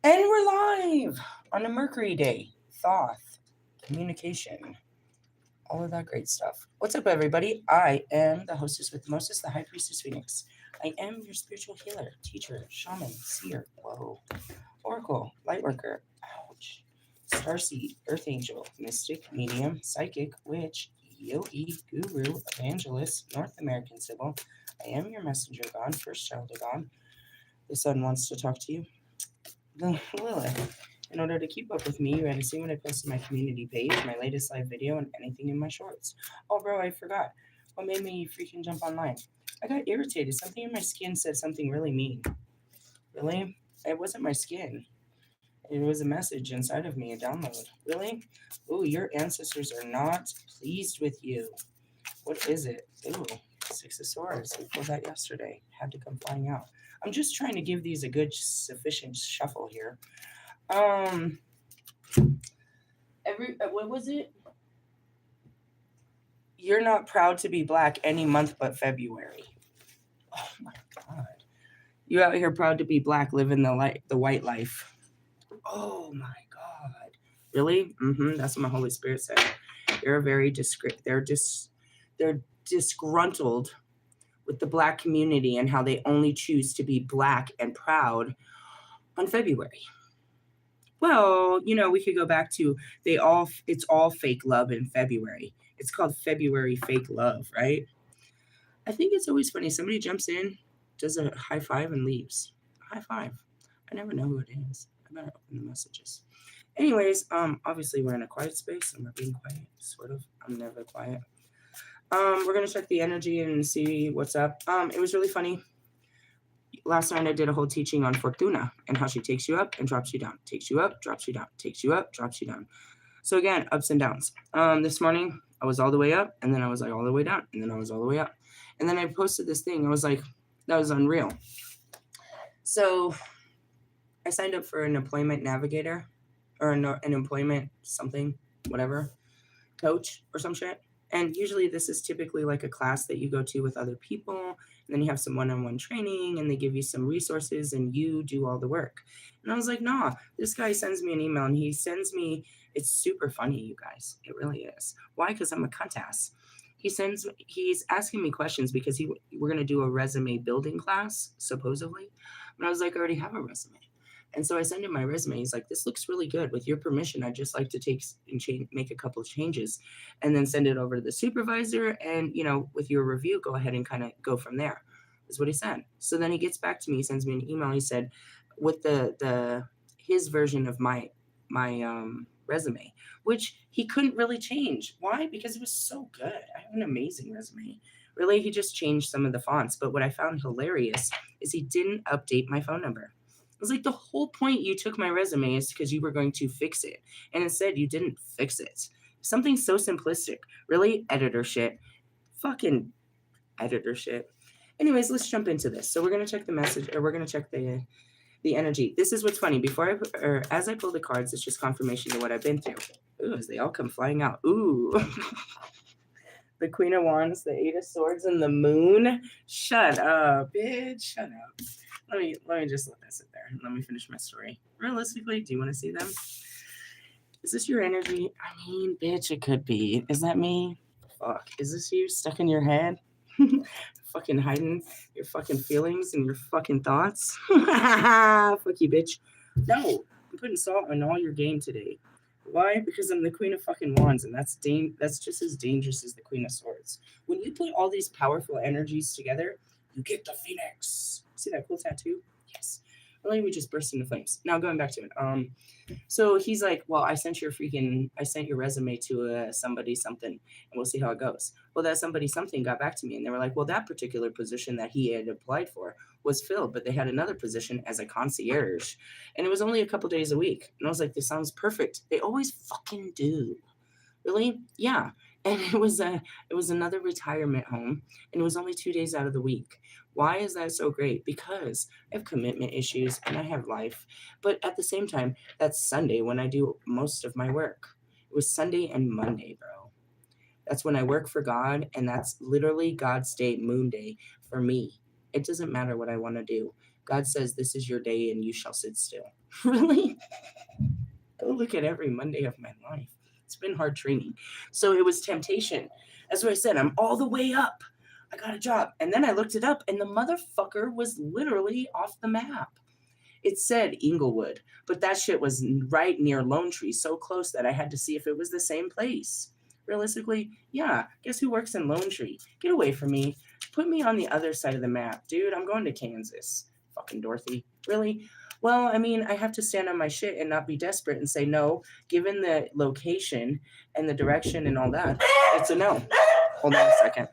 And we're live on a Mercury day. Thoth, communication, all of that great stuff. What's up, everybody? I am the hostess with the mostest, the High Priestess Phoenix. I am your spiritual healer, teacher, shaman, seer, whoa, oracle, lightworker, ouch, starseed, earth angel, mystic, medium, psychic, witch, yogi, guru, evangelist, North American Sybil. I am your messenger god, first child of God. The sun wants to talk to you. Lilith. In order to keep up with me, you had to see when I posted my community page, my latest live video, and anything in my shorts. Oh, bro, I forgot. What made me freaking jump online? I got irritated. Something in my skin said something really mean. Really? It wasn't my skin. It was a message inside of me, a download. Really? Ooh, your ancestors are not pleased with you. What is it? Ooh, Six of Swords. We pulled that yesterday. Had to come flying out. I'm just trying to give these a good, sufficient shuffle here. What was it? You're not proud to be black any month but February. Oh my God. You out here proud to be black, living the white life. Oh my God. Really? That's what my Holy Spirit said. They're very they're disgruntled with the black community and how they only choose to be black and proud on February. Well, we could go back to it's all fake love in February. It's called February fake love, right? I think it's always funny. Somebody jumps in, does a high five, and leaves. High five. I never know who it is. I better open the messages. Anyways, obviously we're in a quiet space and we're being quiet, sort of. I'm never quiet. We're gonna check the energy and see what's up. It was really funny. Last night I did a whole teaching on Fortuna and how she takes you up and drops you down, takes you up, drops you down, takes you up, drops you down. So again, ups and downs. This morning I was all the way up, and then I was like all the way down, and then I was all the way up. And then I posted this thing. I was like, that was unreal. So I signed up for an employment navigator or an employment something, whatever, coach or some shit. And usually this is typically like a class that you go to with other people, and then you have some one-on-one training, and they give you some resources, and you do all the work. And I was like, nah, this guy sends me an email, and he sends me, it's super funny, you guys. It really is. Why? Because I'm a cunt ass. He's asking me questions because we're going to do a resume building class, supposedly. And I was like, I already have a resume. And so I send him my resume. He's like, this looks really good. With your permission, I'd just like to make a couple of changes and then send it over to the supervisor. And, with your review, go ahead and kind of go from there, is what he said. So then he gets back to me. He sends me an email. He said, with his version of my resume, which he couldn't really change. Why? Because it was so good. I have an amazing resume. Really, he just changed some of the fonts. But what I found hilarious is he didn't update my phone number. I was like, the whole point you took my resume is because you were going to fix it. And instead, you didn't fix it. Something so simplistic. Really? Editor shit. Fucking editor shit. Anyways, let's jump into this. So we're going to check the message, or we're going to check the energy. This is what's funny. As I pull the cards, it's just confirmation of what I've been through. Ooh, as they all come flying out. Ooh. The Queen of Wands, the Eight of Swords, and the Moon. Shut up, bitch. Shut up. Let me just let that sit there. Let me finish my story. Realistically, do you want to see them? Is this your energy? I mean, bitch, it could be. Is that me? Fuck. Is this you stuck in your head? Fucking hiding your fucking feelings and your fucking thoughts? Fuck you, bitch. No, I'm putting salt on all your game today. Why? Because I'm the Queen of fucking Wands, and that's just as dangerous as the Queen of Swords. When you put all these powerful energies together, you get the Phoenix. See that cool tattoo? Yes. Well, let me just burst into flames. Now going back to it. So he's like, well, I sent your resume to somebody something, and we'll see how it goes. Well, that somebody something got back to me, and they were like, well, that particular position that he had applied for was filled, but they had another position as a concierge, and it was only a couple days a week. And I was like, this sounds perfect. They always fucking do. Really? Yeah. And it was another retirement home, and it was only 2 days out of the week. Why is that so great? Because I have commitment issues and I have life. But at the same time, that's Sunday when I do most of my work. It was Sunday and Monday, bro. That's when I work for God, and that's literally God's day, moon day for me. It doesn't matter what I want to do. God says, this is your day and you shall sit still. Really? Go look at every Monday of my life. It's been hard training. So it was temptation. As I said, I'm all the way up. I got a job. And then I looked it up, and the motherfucker was literally off the map. It said Inglewood, but that shit was right near Lone Tree, so close that I had to see if it was the same place. Realistically, yeah, guess who works in Lone Tree? Get away from me. Put me on the other side of the map. Dude, I'm going to Kansas. Fucking Dorothy. Really? Well, I mean, I have to stand on my shit and not be desperate and say no, given the location and the direction and all that. It's a no. Hold on a second.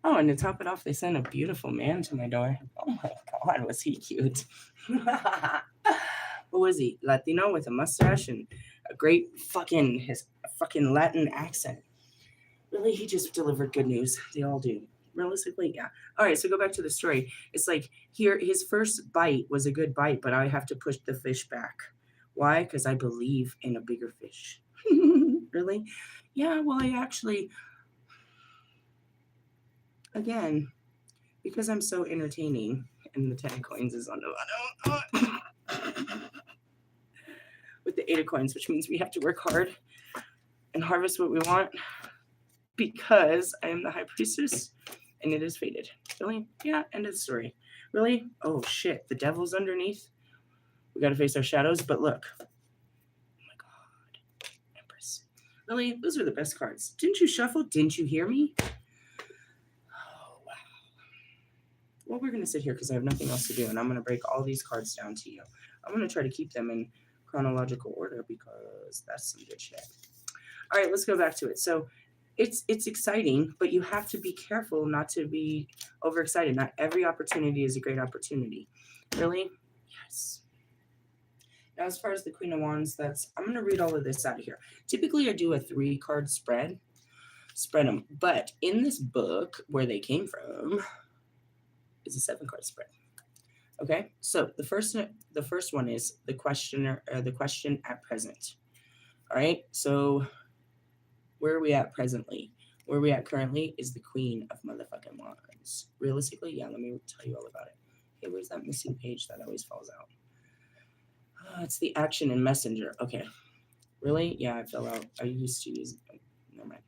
Oh, and to top it off, they sent a beautiful man to my door. Oh my God, was he cute? Who was he? Latino with a mustache and a great his fucking Latin accent. Really, he just delivered good news. They all do. Realistically, yeah. All right, so go back to the story. It's like here, his first bite was a good bite, but I have to push the fish back. Why? Because I believe in a bigger fish. Really? Yeah, well, I actually, again, because I'm so entertaining, and the 10 coins is on the with the 8 of coins, which means we have to work hard and harvest what we want because I am the high priestess and it is fated. Really? Yeah, end of the story. Really? Oh shit, the devil's underneath. We gotta face our shadows, but look. Oh my God. Empress. Really? Those are the best cards. Didn't you shuffle? Didn't you hear me? Oh wow. Well, we're gonna sit here because I have nothing else to do, and I'm gonna break all these cards down to you. I'm gonna try to keep them in chronological order because that's some good shit. All right, let's go back to it. So it's exciting, but you have to be careful not to be overexcited. Not every opportunity is a great opportunity. Really? Yes. Now, as far as the Queen of Wands, I'm going to read all of this out of here. Typically, I do a 3-card spread them. But in this book, where they came from, is a 7-card spread. Okay, so the first one is the question at present. All right, so where are we at presently? Where we at currently is the Queen of motherfucking Wands. Realistically, yeah, let me tell you all about it. Hey, where's that missing page that always falls out? It's the action in Messenger. Okay. Really? Yeah, I fell out. I used to use it. Never mind.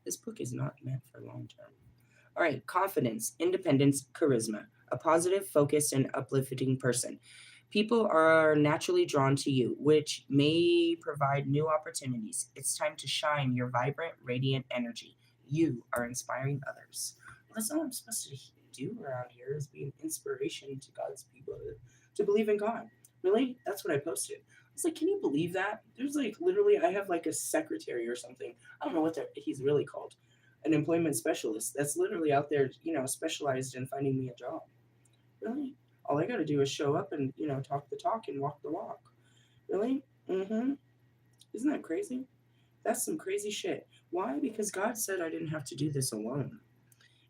This book is not meant for long term. All right. Confidence, independence, charisma. A positive, focused, and uplifting person. People are naturally drawn to you, which may provide new opportunities. It's time to shine your vibrant, radiant energy. You are inspiring others. Well, that's all I'm supposed to do around here is be an inspiration to God's people to believe in God. Really? That's what I posted. I was like, can you believe that? There's like literally, I have like a secretary or something. I don't know what he's really called. An employment specialist that's literally out there, specialized in finding me a job. Really? All I got to do is show up and, talk the talk and walk the walk. Really? Mm-hmm. Isn't that crazy? That's some crazy shit. Why? Because God said I didn't have to do this alone.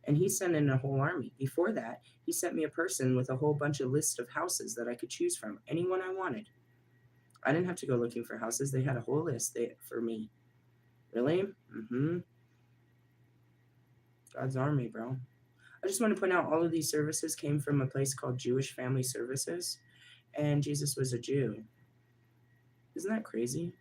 And he sent in a whole army. Before that, he sent me a person with a whole bunch of list of houses that I could choose from, anyone I wanted. I didn't have to go looking for houses. They had a whole list for me. Really? Mm-hmm. God's army, bro. I just want to point out all of these services came from a place called Jewish Family Services, and Jesus was a Jew. Isn't that crazy?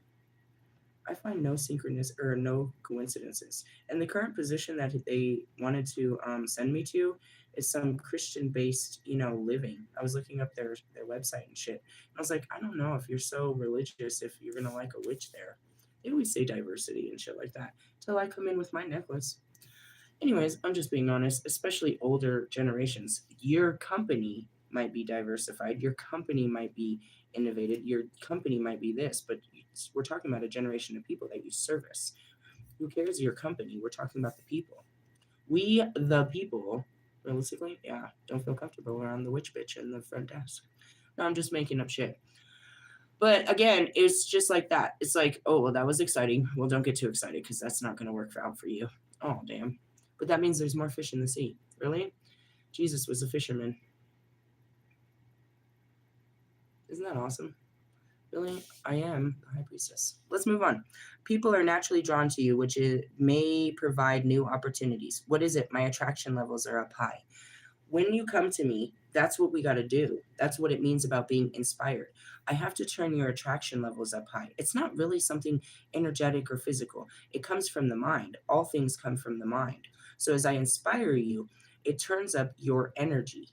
I find no synchronous or no coincidences. And the current position that they wanted to send me to is some Christian-based, living. I was looking up their website and shit. And I was like, I don't know if you're so religious, if you're gonna like a witch there. They always say diversity and shit like that. Till I come in with my necklace. Anyways, I'm just being honest, especially older generations. Your company might be diversified. Your company might be innovated. Your company might be this, but we're talking about a generation of people that you service. Who cares your company? We're talking about the people. We, the people, Realistically, yeah, don't feel comfortable around the witch bitch in the front desk. No, I'm just making up shit. But again, it's just like that. It's like, oh, well, that was exciting. Well, don't get too excited because that's not going to work out for you. Oh, damn. But that means there's more fish in the sea. Really? Jesus was a fisherman. Isn't that awesome? Really? I am the high priestess. Let's move on. People are naturally drawn to you, which may provide new opportunities. What is it? My attraction levels are up high. When you come to me, that's what we got to do. That's what it means about being inspired. I have to turn your attraction levels up high. It's not really something energetic or physical. It comes from the mind. All things come from the mind. So as I inspire you, it turns up your energy.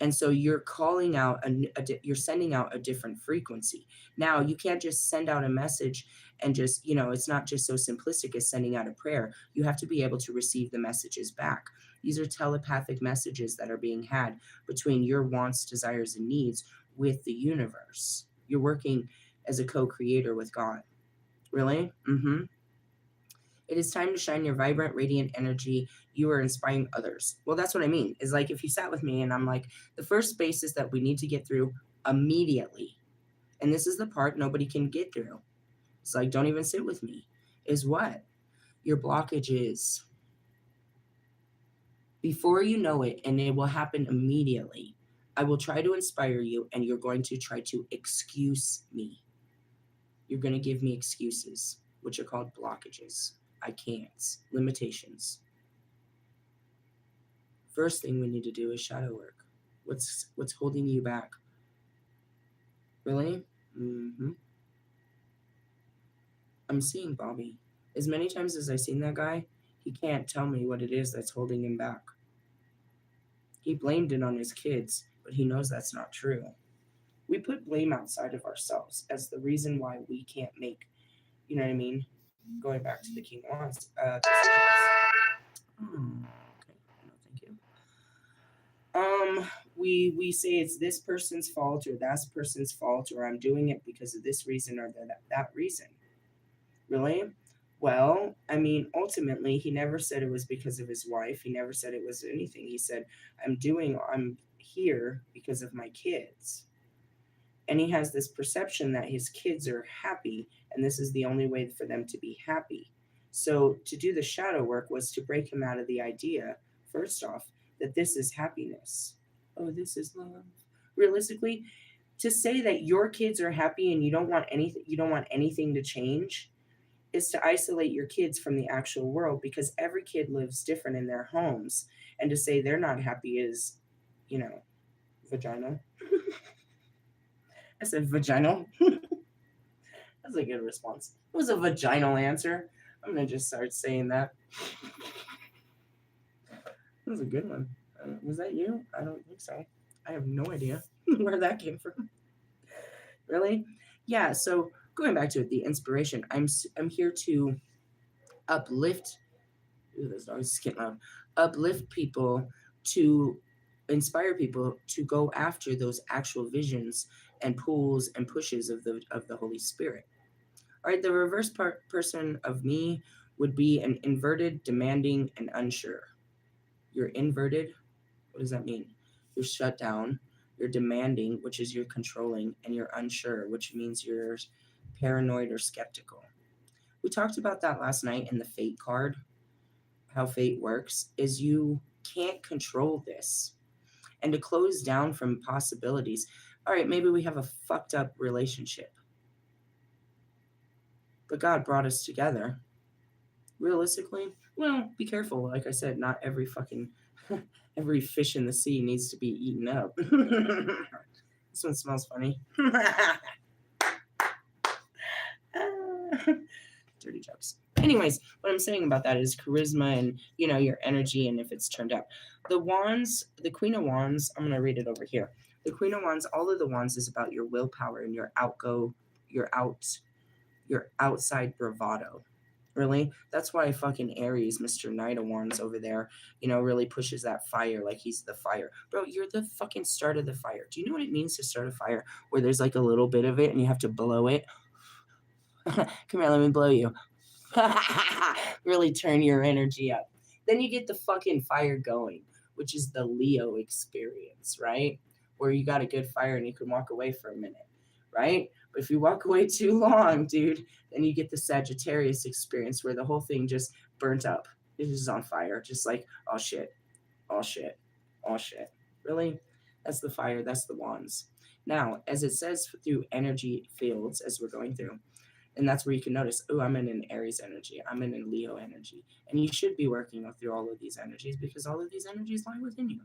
And so you're calling out, you're sending out a different frequency. Now, you can't just send out a message and just, it's not just so simplistic as sending out a prayer. You have to be able to receive the messages back. These are telepathic messages that are being had between your wants, desires, and needs with the universe. You're working as a co-creator with God. Really? Mm-hmm. It is time to shine your vibrant, radiant energy. You are inspiring others. Well, that's what I mean. Is like if you sat with me and I'm like, the first spaces that we need to get through immediately, and this is the part nobody can get through. It's like, don't even sit with me. Is what? Your blockage is. Before you know it, and it will happen immediately, I will try to inspire you, and you're going to try to excuse me. You're going to give me excuses, which are called blockages. I can't. Limitations. First thing we need to do is shadow work. What's holding you back? Really? Mm-hmm. I'm seeing Bobby. As many times as I've seen that guy, he can't tell me what it is that's holding him back. He blamed it on his kids, but he knows that's not true. We put blame outside of ourselves as the reason why we can't make, you know what I mean? Going back to the King Wands, okay, no, thank you. We say it's this person's fault or that person's fault, or I'm doing it because of this reason or that reason. Really? Well, I mean, ultimately, he never said it was because of his wife. He never said it was anything. He said, I'm here because of my kids. And he has this perception that his kids are happy, and this is the only way for them to be happy. So to do the shadow work was to break him out of the idea, first off, that this is happiness. Oh, this is love. Realistically, to say that your kids are happy and you don't want anything to change is to isolate your kids from the actual world, because every kid lives different in their homes. And to say they're not happy is, vagina. I said vaginal. That's a good response. It was a vaginal answer. I'm going to just start saying that. That was a good one. Was that you? I don't think so. I have no idea where that came from. Really? Yeah, so going back to it, the inspiration. I'm here to uplift. Ooh, this dog is getting loud. Uplift people, to inspire people to go after those actual visions and pulls and pushes of the Holy Spirit. All right, the reverse person of me would be an inverted, demanding, and unsure. You're inverted. What does that mean? You're shut down. You're demanding, which is you're controlling, and you're unsure, which means you're paranoid or skeptical. We talked about that last night in the fate card. How fate works is you can't control this. And to close down from possibilities, all right, maybe we have a fucked up relationship, but God brought us together. Realistically, well, be careful. Like I said, not every every fish in the sea needs to be eaten up. This one smells funny. Dirty jokes. Anyways, what I'm saying about that is charisma and, your energy, and if it's turned out. The wands, the Queen of Wands, I'm going to read it over here. The Queen of Wands, all of the wands is about your willpower and your outside bravado. Really? That's why fucking Aries, Mr. Knight of Wands over there, really pushes that fire like he's the fire. Bro, you're the fucking start of the fire. Do you know what it means to start a fire? Where there's like a little bit of it and you have to blow it? Come here, let me blow you. Really turn your energy up. Then you get the fucking fire going, which is the Leo experience, right? Where you got a good fire and you can walk away for a minute, right? But if you walk away too long, dude, then you get the Sagittarius experience where the whole thing just burnt up. It is on fire, just like, oh shit, oh shit, oh shit. Really? That's the fire, that's the wands. Now, as it says through energy fields as we're going through, and that's where you can notice, oh, I'm in an Aries energy, I'm in a Leo energy. And you should be working through all of these energies because all of these energies lie within you.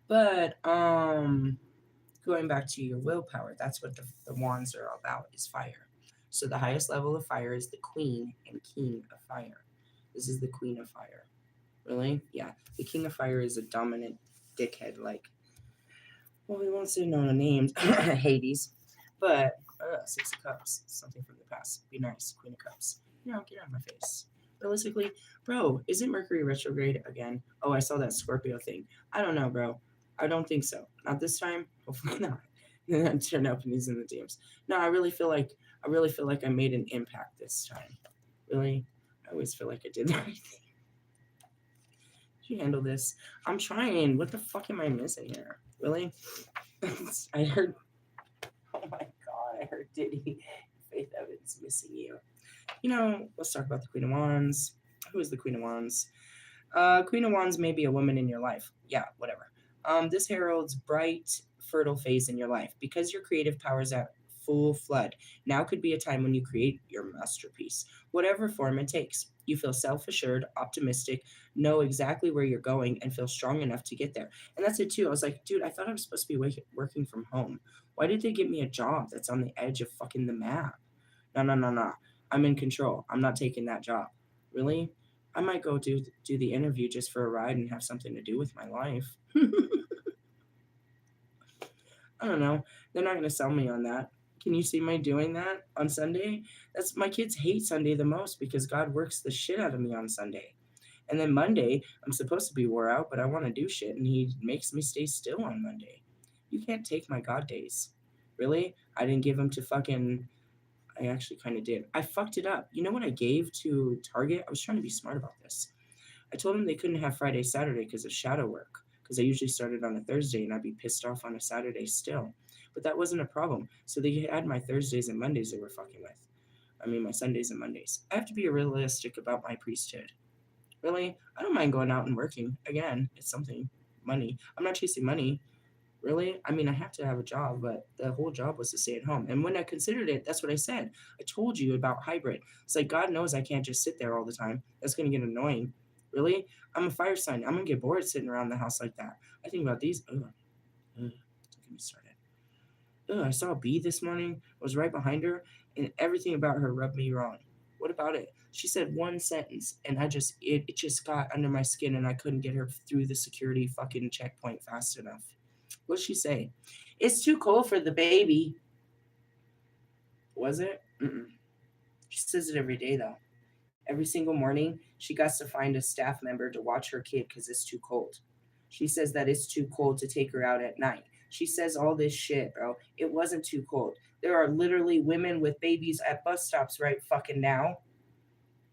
But going back to your willpower, that's what the wands are about, is fire. So the highest level of fire is the queen and king of fire. This is the queen of fire. Really? Yeah. The king of fire is a dominant dickhead, like, well, we won't say no names, Hades. But Six of Cups, something from the past. Be nice, Queen of Cups. Get out of my face. Realistically, bro, isn't Mercury retrograde again? Oh, I saw that Scorpio thing. I don't know, bro. I don't think so. Not this time. Hopefully not. Turn up and he's in the DMs. No, I really feel like I made an impact this time. Really, I always feel like I did the right thing. Did you handle this? I'm trying. What the fuck am I missing here? Really? I heard. Oh my god! I heard Diddy. Faith Evans missing you. Let's talk about the Queen of Wands. Who is the Queen of Wands? Queen of Wands may be a woman in your life. Yeah, whatever. This heralds bright, fertile phase in your life because your creative power is at full flood. Now could be a time when you create your masterpiece, whatever form it takes. You feel self-assured, optimistic, know exactly where you're going, and feel strong enough to get there. And that's it too. I was like, dude, I thought I was supposed to be working from home. Why did they give me a job that's on the edge of fucking the map? No. I'm in control. I'm not taking that job. Really? I might go do the interview just for a ride and have something to do with my life. I don't know. They're not going to sell me on that. Can you see me doing that on Sunday? My kids hate Sunday the most because God works the shit out of me on Sunday. And then Monday, I'm supposed to be wore out, but I want to do shit, and he makes me stay still on Monday. You can't take my God days. Really? I didn't give them to fucking... I actually kind of did. I fucked it up. You know what I gave to Target? I was trying to be smart about this. I told them they couldn't have Friday, Saturday because of shadow work, because I usually started on a Thursday and I'd be pissed off on a Saturday still. But that wasn't a problem. So they had my Thursdays and Mondays they were fucking with. I mean, my Sundays and Mondays. I have to be realistic about my priesthood. Really? I don't mind going out and working. Again, it's something. Money. I'm not chasing money. Really? I mean, I have to have a job, but the whole job was to stay at home. And when I considered it, that's what I said. I told you about hybrid. It's like, God knows I can't just sit there all the time. That's going to get annoying. Really? I'm a fire sign. I'm going to get bored sitting around the house like that. I think about these. Don't get me started. I saw a bee this morning. I was right behind her, and everything about her rubbed me wrong. What about it? She said one sentence, and it just got under my skin, and I couldn't get her through the security fucking checkpoint fast enough. What'd she say? It's too cold for the baby. Was it? Mm-mm. She says it every day, though. Every single morning, she got to find a staff member to watch her kid because it's too cold. She says that it's too cold to take her out at night. She says all this shit, bro. It wasn't too cold. There are literally women with babies at bus stops right fucking now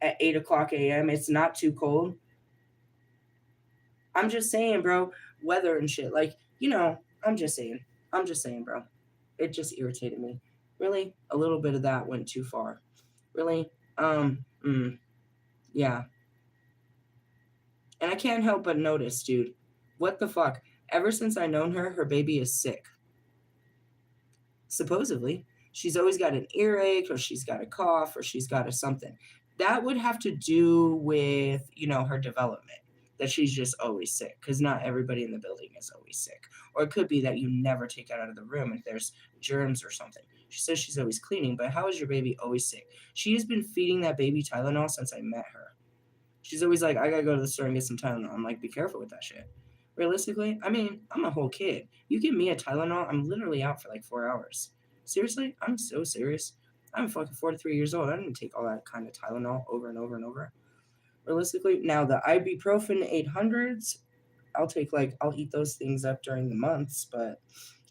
at 8 o'clock a.m. It's not too cold. I'm just saying, bro. Weather and shit. Like, I'm just saying, bro. It just irritated me. Really? A little bit of that went too far. Really? Yeah. And I can't help but notice, dude. What the fuck? Ever since I known her, her baby is sick. Supposedly. She's always got an earache, or she's got a cough, or she's got a something. That would have to do with, her development. That she's just always sick, because not everybody in the building is always sick. Or it could be that you never take it out of the room if there's germs or something. She says she's always cleaning, but how is your baby always sick? She has been feeding that baby Tylenol since I met her. She's always like, I gotta go to the store and get some Tylenol. I'm like, be careful with that shit. Realistically, I mean, I'm a whole kid. You give me a Tylenol, I'm literally out for like 4 hours. Seriously? I'm so serious. I'm fucking 43 years old. I didn't take all that kind of Tylenol over and over and over. Realistically, now the ibuprofen 800s, I'll eat those things up during the months, but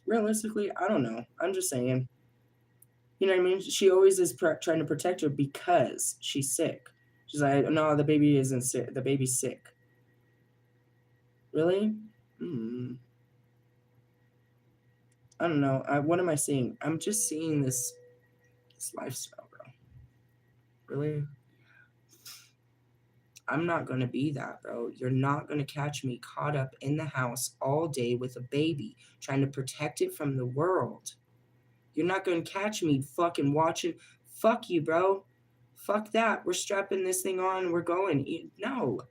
realistically, I don't know. I'm just saying. You know what I mean? She always is trying to protect her because she's sick. She's like, no, the baby isn't sick. The baby's sick. Really? I don't know. What am I seeing? I'm just seeing this lifestyle, bro. Really? I'm not going to be that, bro. You're not going to catch me caught up in the house all day with a baby, trying to protect it from the world. You're not going to catch me fucking watching. Fuck you, bro. Fuck that. We're strapping this thing on. We're going. No.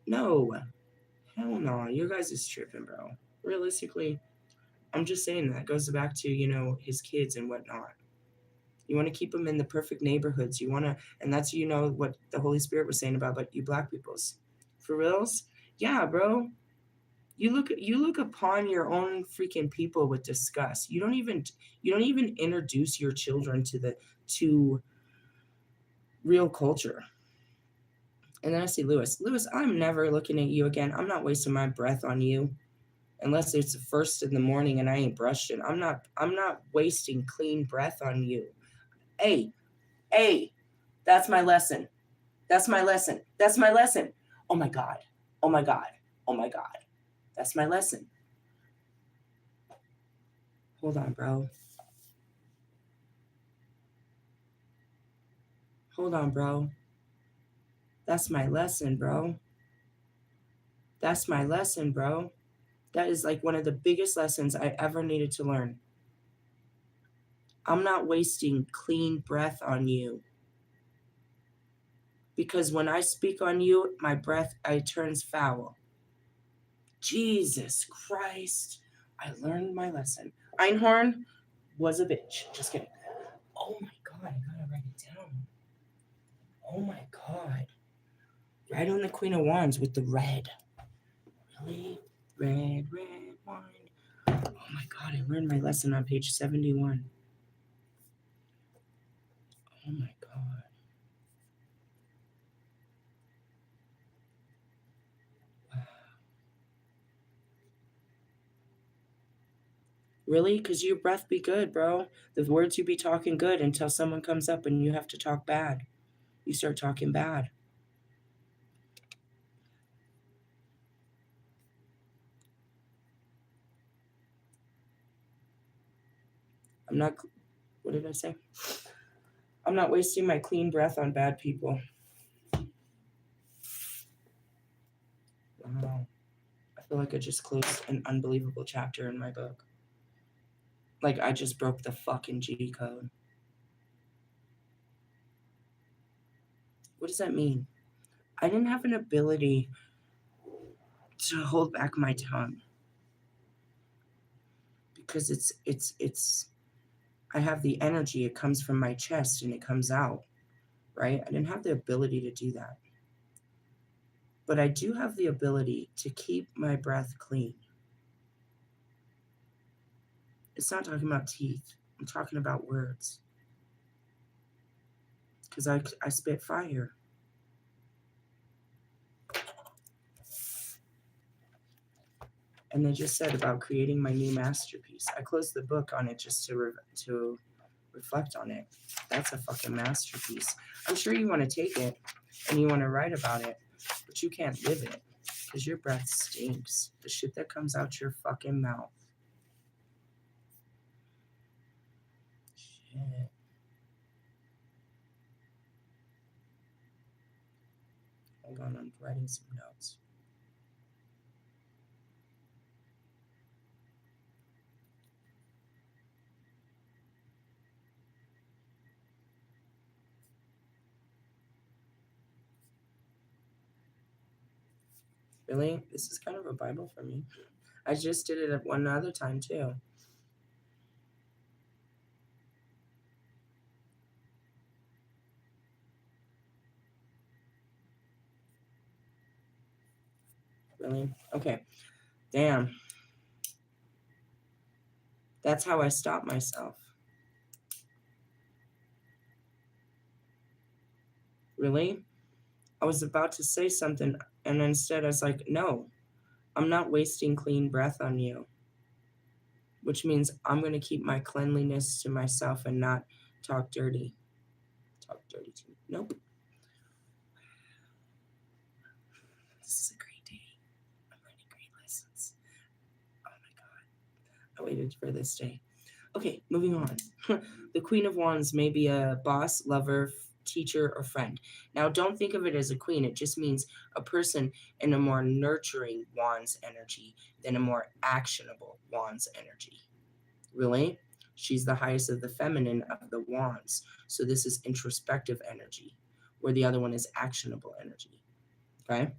Hell no. You guys is tripping, bro. Realistically, I'm just saying that goes back to, his kids and whatnot. You want to keep them in the perfect neighborhoods. You want to, and that's, what the Holy Spirit was saying about you black peoples. For reals? Yeah, bro. You look upon your own freaking people with disgust. You don't even introduce your children to real culture. And then I see Lewis, I'm never looking at you again. I'm not wasting my breath on you unless it's the first in the morning and I ain't brushed it. I'm not wasting clean breath on you. Hey, that's my lesson. That's my lesson. That's my lesson. Oh my God. Oh my God. Oh my God. That's my lesson. Hold on, bro. Hold on, bro. That's my lesson, bro. That's my lesson, bro. That is like one of the biggest lessons I ever needed to learn. I'm not wasting clean breath on you. Because when I speak on you, my breath, it turns foul. Jesus Christ. I learned my lesson. Einhorn was a bitch. Just kidding. Oh my God, I gotta write it down. Oh my God. Right on the Queen of Wands with the red. Really? Red wine. Oh my God, I learned my lesson on page 71. Oh my God. Wow. Really? Because your breath be good, bro. The words you be talking good until someone comes up and you have to talk bad. You start talking bad. I'm not, what did I say? I'm not wasting my clean breath on bad people. Wow. I feel like I just closed an unbelievable chapter in my book. Like I just broke the fucking G code. What does that mean? I didn't have an ability to hold back my tongue. Because it's I have the energy, it comes from my chest and it comes out, right? I didn't have the ability to do that. But I do have the ability to keep my breath clean. It's not talking about teeth. I'm talking about words. Because I spit fire. And they just said about creating my new masterpiece. I closed the book on it just to reflect on it. That's a fucking masterpiece. I'm sure you want to take it and you want to write about it, but you can't live it because your breath stinks. The shit that comes out your fucking mouth. Shit. Hold on, I'm writing some notes. Really? This is kind of a Bible for me. I just did it at one other time too. Really? Okay. Damn. That's how I stop myself. Really? I was about to say something, and instead I was like, no, I'm not wasting clean breath on you. Which means I'm going to keep my cleanliness to myself and not talk dirty. Talk dirty to me. Nope. this is a great day. I'm learning great lessons. Oh my God. I waited for this day. Okay, moving on. The Queen of Wands may be a boss, lover, teacher, or friend. Now, don't think of it as a queen. It just means a person in a more nurturing Wands energy than a more actionable Wands energy. Really? She's the highest of the feminine of the Wands. So this is introspective energy, where the other one is actionable energy. Okay?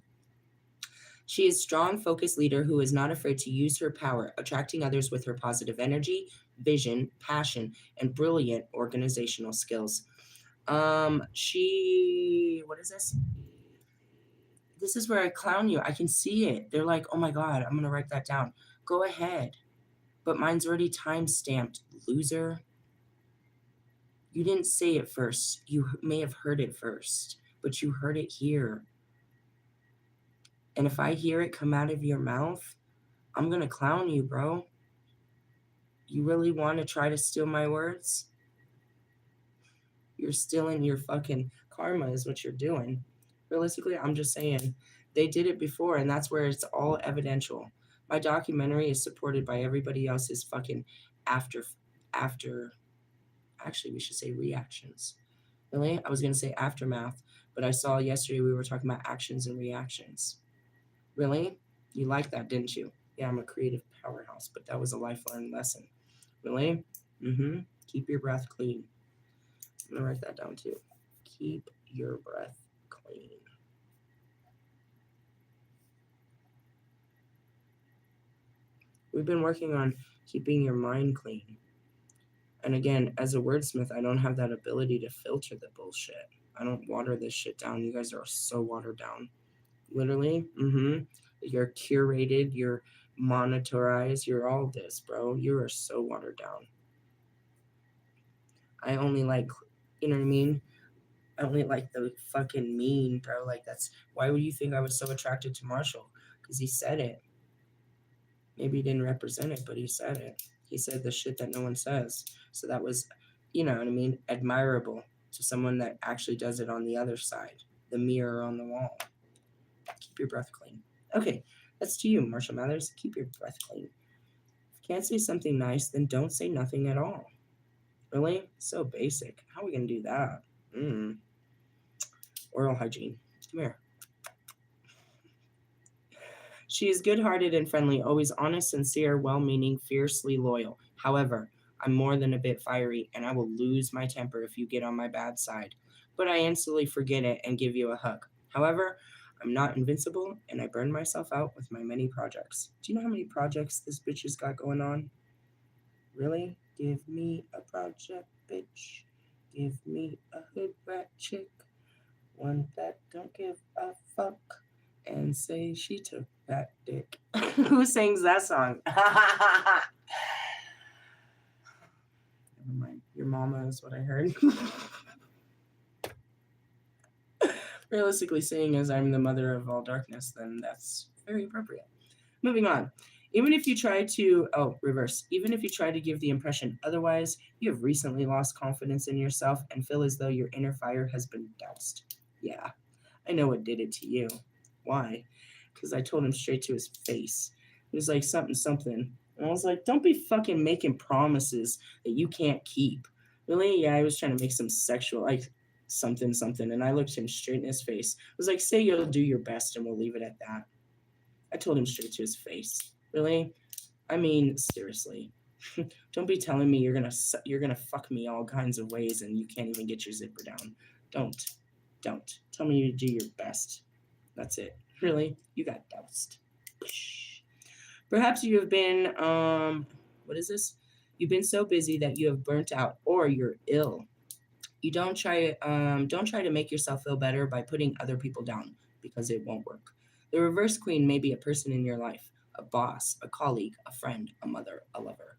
She is a strong, focused leader who is not afraid to use her power, attracting others with her positive energy, vision, passion, and brilliant organizational skills. What is this? This is where I clown you. I can see it. They're like, oh my God, I'm going to write that down. Go ahead. But mine's already time stamped, loser. You didn't say it first. You may have heard it first, but you heard it here. And if I hear it come out of your mouth, I'm going to clown you, bro. You really want to try to steal my words? You're stealing your fucking karma is what you're doing. Realistically, I'm just saying they did it before, and that's where it's all evidential. My documentary is supported by everybody else's fucking after actually we should say reactions. Really? I was going to say aftermath, but I saw yesterday we were talking about actions and reactions. Really? You liked that, didn't you? Yeah, I'm a creative powerhouse, but that was a life learned lesson. Really? Keep your breath clean. I'm going to write that down too. Keep your breath clean. We've been working on keeping your mind clean. And again, as a wordsmith, I don't have that ability to filter the bullshit. I don't water this shit down. You guys are so watered down. Literally. You're curated, you're monitorized, you're all this, bro. You are so watered down. I only like, you know what I mean? I only like the fucking mean, bro. Like, that's why would you think I was so attracted to Marshall? Because he said it. Maybe he didn't represent it, but he said it. He said the shit that no one says. So that was, you know what I mean, admirable to someone that actually does it on the other side, the mirror on the wall. Keep your breath clean. Okay, that's to you, Marshall Mathers. Keep your breath clean. If you can't say something nice, then don't say nothing at all. Really? So basic. How are we going to do that? Oral hygiene. Come here. She is good-hearted and friendly, always honest, sincere, well-meaning, fiercely loyal. However, I'm more than a bit fiery, and I will lose my temper if you get on my bad side. But I instantly forget it and give you a hug. However, I'm not invincible, and I burn myself out with my many projects. Do you know how many projects this bitch has got going on? Really? Give me a project, bitch. Give me a hood rat chick. One that don't give a fuck and say she took that dick. Who sings that song? Never mind. Your mama is what I heard. Realistically, seeing as I'm the mother of all darkness, then that's very appropriate. Moving on. Even if you try to, even if you try to give the impression otherwise, you have recently lost confidence in yourself and feel as though your inner fire has been doused. Yeah, I know what did it to you. Why? Because I told him straight to his face. It was like something. And I was like, don't be fucking making promises that you can't keep. Really? Yeah, I was trying to make some sexual, like, something. And I looked him straight in his face. I was like, say you'll do your best and we'll leave it at that. I told him straight to his face. Really? I mean, seriously. Don't be telling me you're gonna fuck me all kinds of ways and you can't even get your zipper down. Don't. Tell me you do your best. That's it. Really? You got doused. Perhaps you have been, what is this? You've been so busy that you have burnt out or you're ill. You don't try to make yourself feel better by putting other people down because it won't work. The reverse queen may be a person in your life, a boss, a colleague, a friend, a mother, a lover.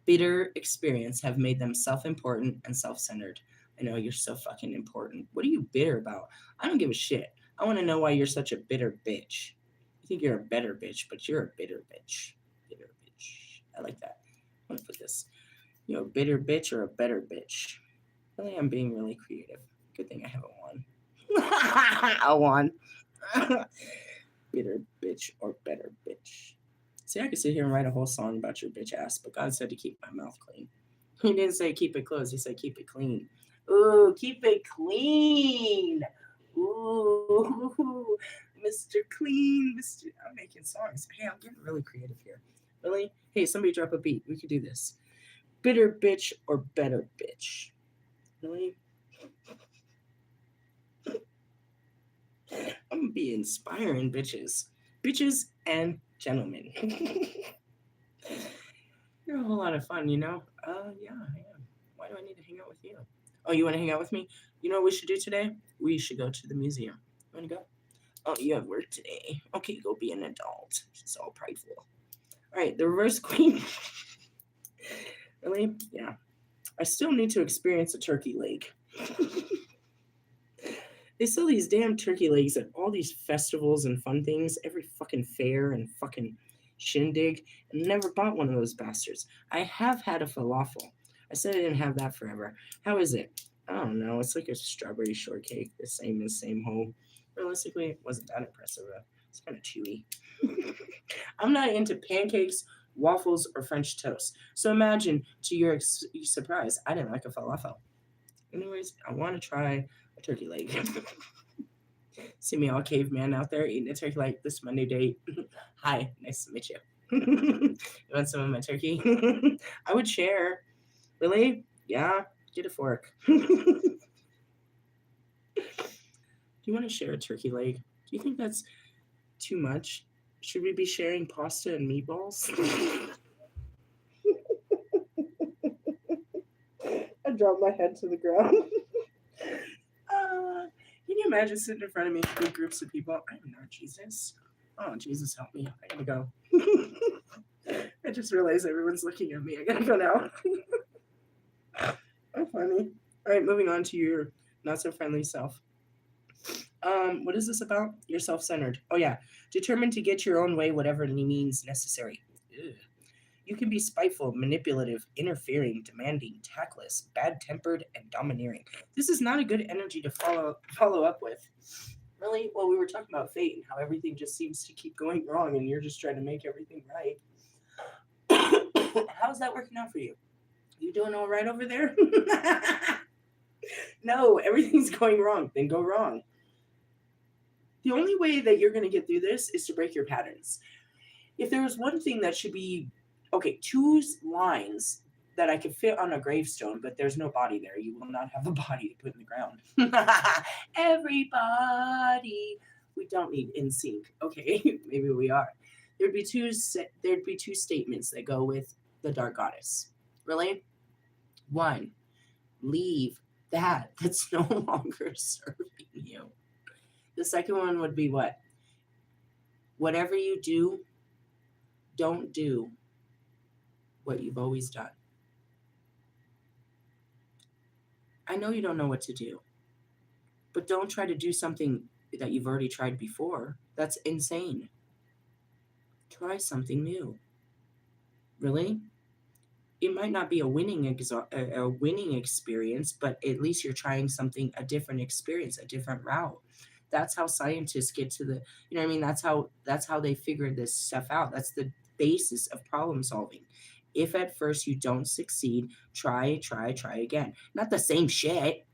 Bitter experience have made them self-important and self-centered. I know you're so fucking important. What are you bitter about? I don't give a shit. I want to know why you're such a bitter bitch. You think you're a better bitch, but you're a bitter bitch. Bitter bitch. I like that. I'm gonna put this. You know, a bitter bitch or a better bitch. Really, I'm being really creative. Good thing I haven't won. I won. Bitter bitch or better bitch. See, I could sit here and write a whole song about your bitch ass, but God said to keep my mouth clean. He didn't say keep it closed. He said keep it clean. Ooh, keep it clean. Ooh, Mr. Clean, Mr. I'm making songs. Hey, I'm getting really creative here. Really? Hey, somebody drop a beat. We could do this. Bitter bitch or better bitch. Really? I'm gonna be inspiring bitches. Bitches and gentlemen. You're a whole lot of fun, you know? Yeah, I am. Why do I need to hang out with you? Oh, you want to hang out with me? You know what we should do today? We should go to the museum. You want to go? Oh, you have work today. Okay, go be an adult. She's all prideful. All right, the reverse queen. Really? Yeah. I still need to experience a turkey leg. They sell these damn turkey legs at all these festivals and fun things, every fucking fair and fucking shindig, and never bought one of those bastards. I have had a falafel. I said I didn't have that forever. How is it? I don't know. It's like a strawberry shortcake, the same as same home. Realistically, it wasn't that impressive. It's kind of chewy. I'm not into pancakes, waffles, or French toast. So imagine, to your surprise, I didn't like a falafel. Anyways, I want to try a turkey leg. See me all caveman out there eating a turkey leg this Monday date. Hi, nice to meet you. You want some of my turkey? I would share. Really? Yeah, get a fork. Do you want to share a turkey leg? Do you think that's too much? Should we be sharing pasta and meatballs? I dropped my head to the ground. Can you imagine sitting in front of me with big groups of people? I am not Jesus. Oh, Jesus, help me. I gotta go. I just realized everyone's looking at me. I gotta go now. Oh, funny. All right, moving on to your not so friendly self. What is this about? You're self-centered. Oh yeah, determined to get your own way, whatever means necessary. Ugh. You can be spiteful, manipulative, interfering, demanding, tactless, bad-tempered, and domineering. This is not a good energy to follow up with. Really? Well, we were talking about fate and how everything just seems to keep going wrong, and you're just trying to make everything right. How's that working out for you? You doing all right over there? No, everything's going wrong. Then go wrong. The only way that you're going to get through this is to break your patterns. If there was one thing that should be, okay, two lines that I could fit on a gravestone, but there's no body there. You will not have a body to put in the ground. Everybody. We don't need in sync. Okay, maybe we are. There'd be two statements that go with the dark goddess. Really? One, leave that's no longer serving you. The second one would be what? Whatever you do, don't do what you've always done. I know you don't know what to do, but don't try to do something that you've already tried before. That's insane. Try something new. Really? It might not be a winning experience, but at least you're trying a different experience, a different route. That's how scientists get to the, you know what I mean? That's how they figured this stuff out. That's the basis of problem solving. If at first you don't succeed, try again. Not the same shit.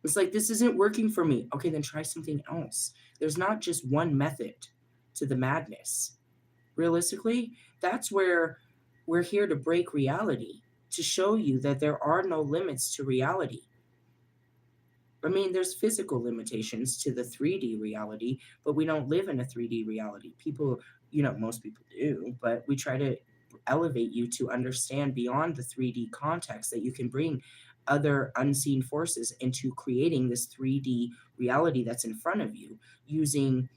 It's like, this isn't working for me. Okay, then try something else. There's not just one method to the madness. Realistically, that's where we're here to break reality, to show you that there are no limits to reality. I mean, there's physical limitations to the 3D reality, but we don't live in a 3D reality. People, most people do, but we try to elevate you to understand beyond the 3D context that you can bring other unseen forces into creating this 3D reality that's in front of you using,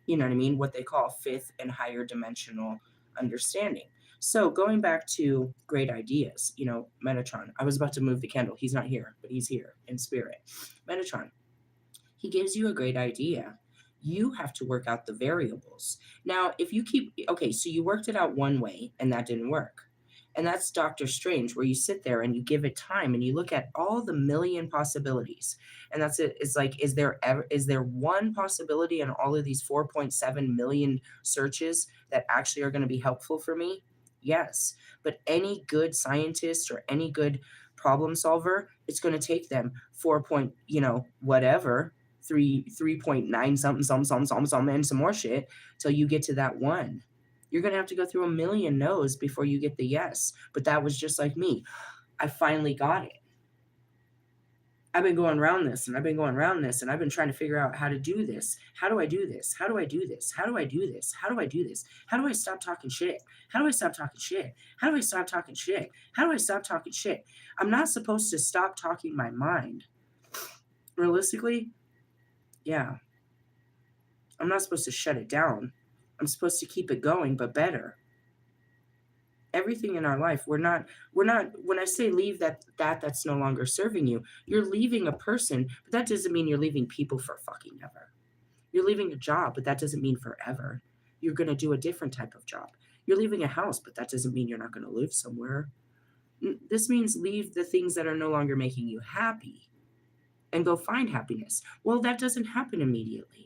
what they call fifth and higher dimensional understanding. So going back to great ideas, Metatron, I was about to move the candle. He's not here, but he's here in spirit. Metatron, he gives you a great idea. You have to work out the variables. Now, if you so you worked it out one way and that didn't work. And that's Doctor Strange, where you sit there and you give it time and you look at all the million possibilities. And that's it. It's like, is there one possibility in all of these 4.7 million searches that actually are going to be helpful for me? Yes. But any good scientist or any good problem solver, it's going to take them 4 point, whatever, 3.9 something, and some more shit till you get to that one. You're going to have to go through a million no's before you get the yes. But that was just like me. I finally got it. I've been going around this and I've been going around this and I've been trying to figure out how to do this. How do I do this? How do I do this? How do I do this? How do I do this? How do I stop talking shit? How do I stop talking shit? How do I stop talking shit? How do I stop talking shit? I'm not supposed to stop talking my mind. Realistically, yeah. I'm not supposed to shut it down. I'm supposed to keep it going, but better. Everything in our life, we're not, when I say leave that's no longer serving you, you're leaving a person, but that doesn't mean you're leaving people for fucking ever. You're leaving a job, but that doesn't mean forever. You're going to do a different type of job. You're leaving a house, but that doesn't mean you're not going to live somewhere. This means leave the things that are no longer making you happy and go find happiness. Well, that doesn't happen immediately.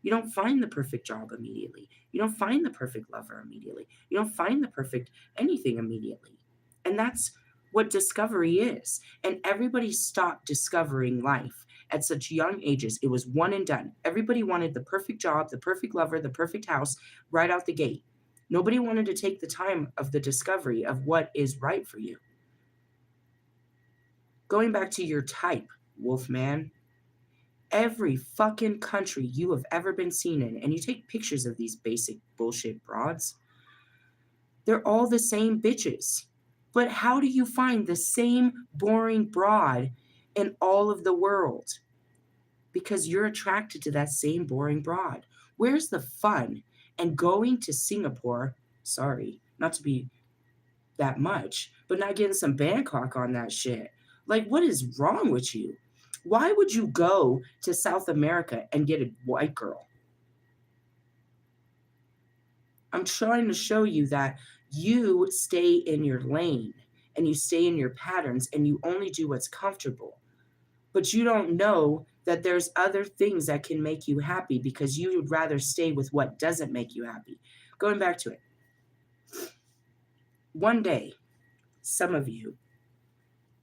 You don't find the perfect job immediately. You don't find the perfect lover immediately. You don't find the perfect anything immediately. And that's what discovery is. And everybody stopped discovering life at such young ages. It was one and done. Everybody wanted the perfect job, the perfect lover, the perfect house right out the gate. Nobody wanted to take the time of the discovery of what is right for you. Going back to your type, Wolfman, every fucking country you have ever been seen in, and you take pictures of these basic bullshit broads, they're all the same bitches. But how do you find the same boring broad in all of the world? Because you're attracted to that same boring broad. Where's the fun? And going to Singapore, sorry, not to be that much, but not getting some Bangkok on that shit. Like, what is wrong with you? Why would you go to South America and get a white girl? I'm trying to show you that you stay in your lane and you stay in your patterns and you only do what's comfortable. But you don't know that there's other things that can make you happy because you would rather stay with what doesn't make you happy. Going back to it. One day, some of you,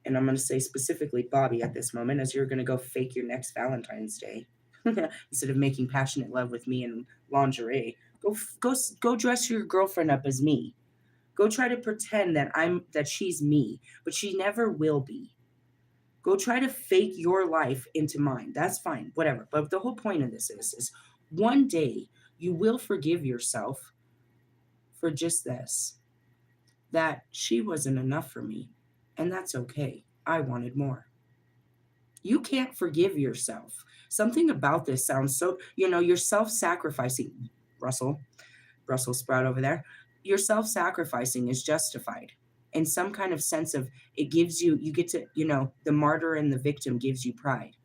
and I'm going to say specifically Bobby at this moment, as you're going to go fake your next Valentine's Day instead of making passionate love with me in lingerie. Go dress your girlfriend up as me. Go try to pretend that she's me, but she never will be. Go try to fake your life into mine. That's fine, whatever. But the whole point of this is one day you will forgive yourself for just this, that she wasn't enough for me. And that's okay. I wanted more. You can't forgive yourself. Something about this sounds so, you're self-sacrificing. Brussels sprout over there. Your self-sacrificing is justified in some kind of sense of it gives you get to, the martyr and the victim gives you pride.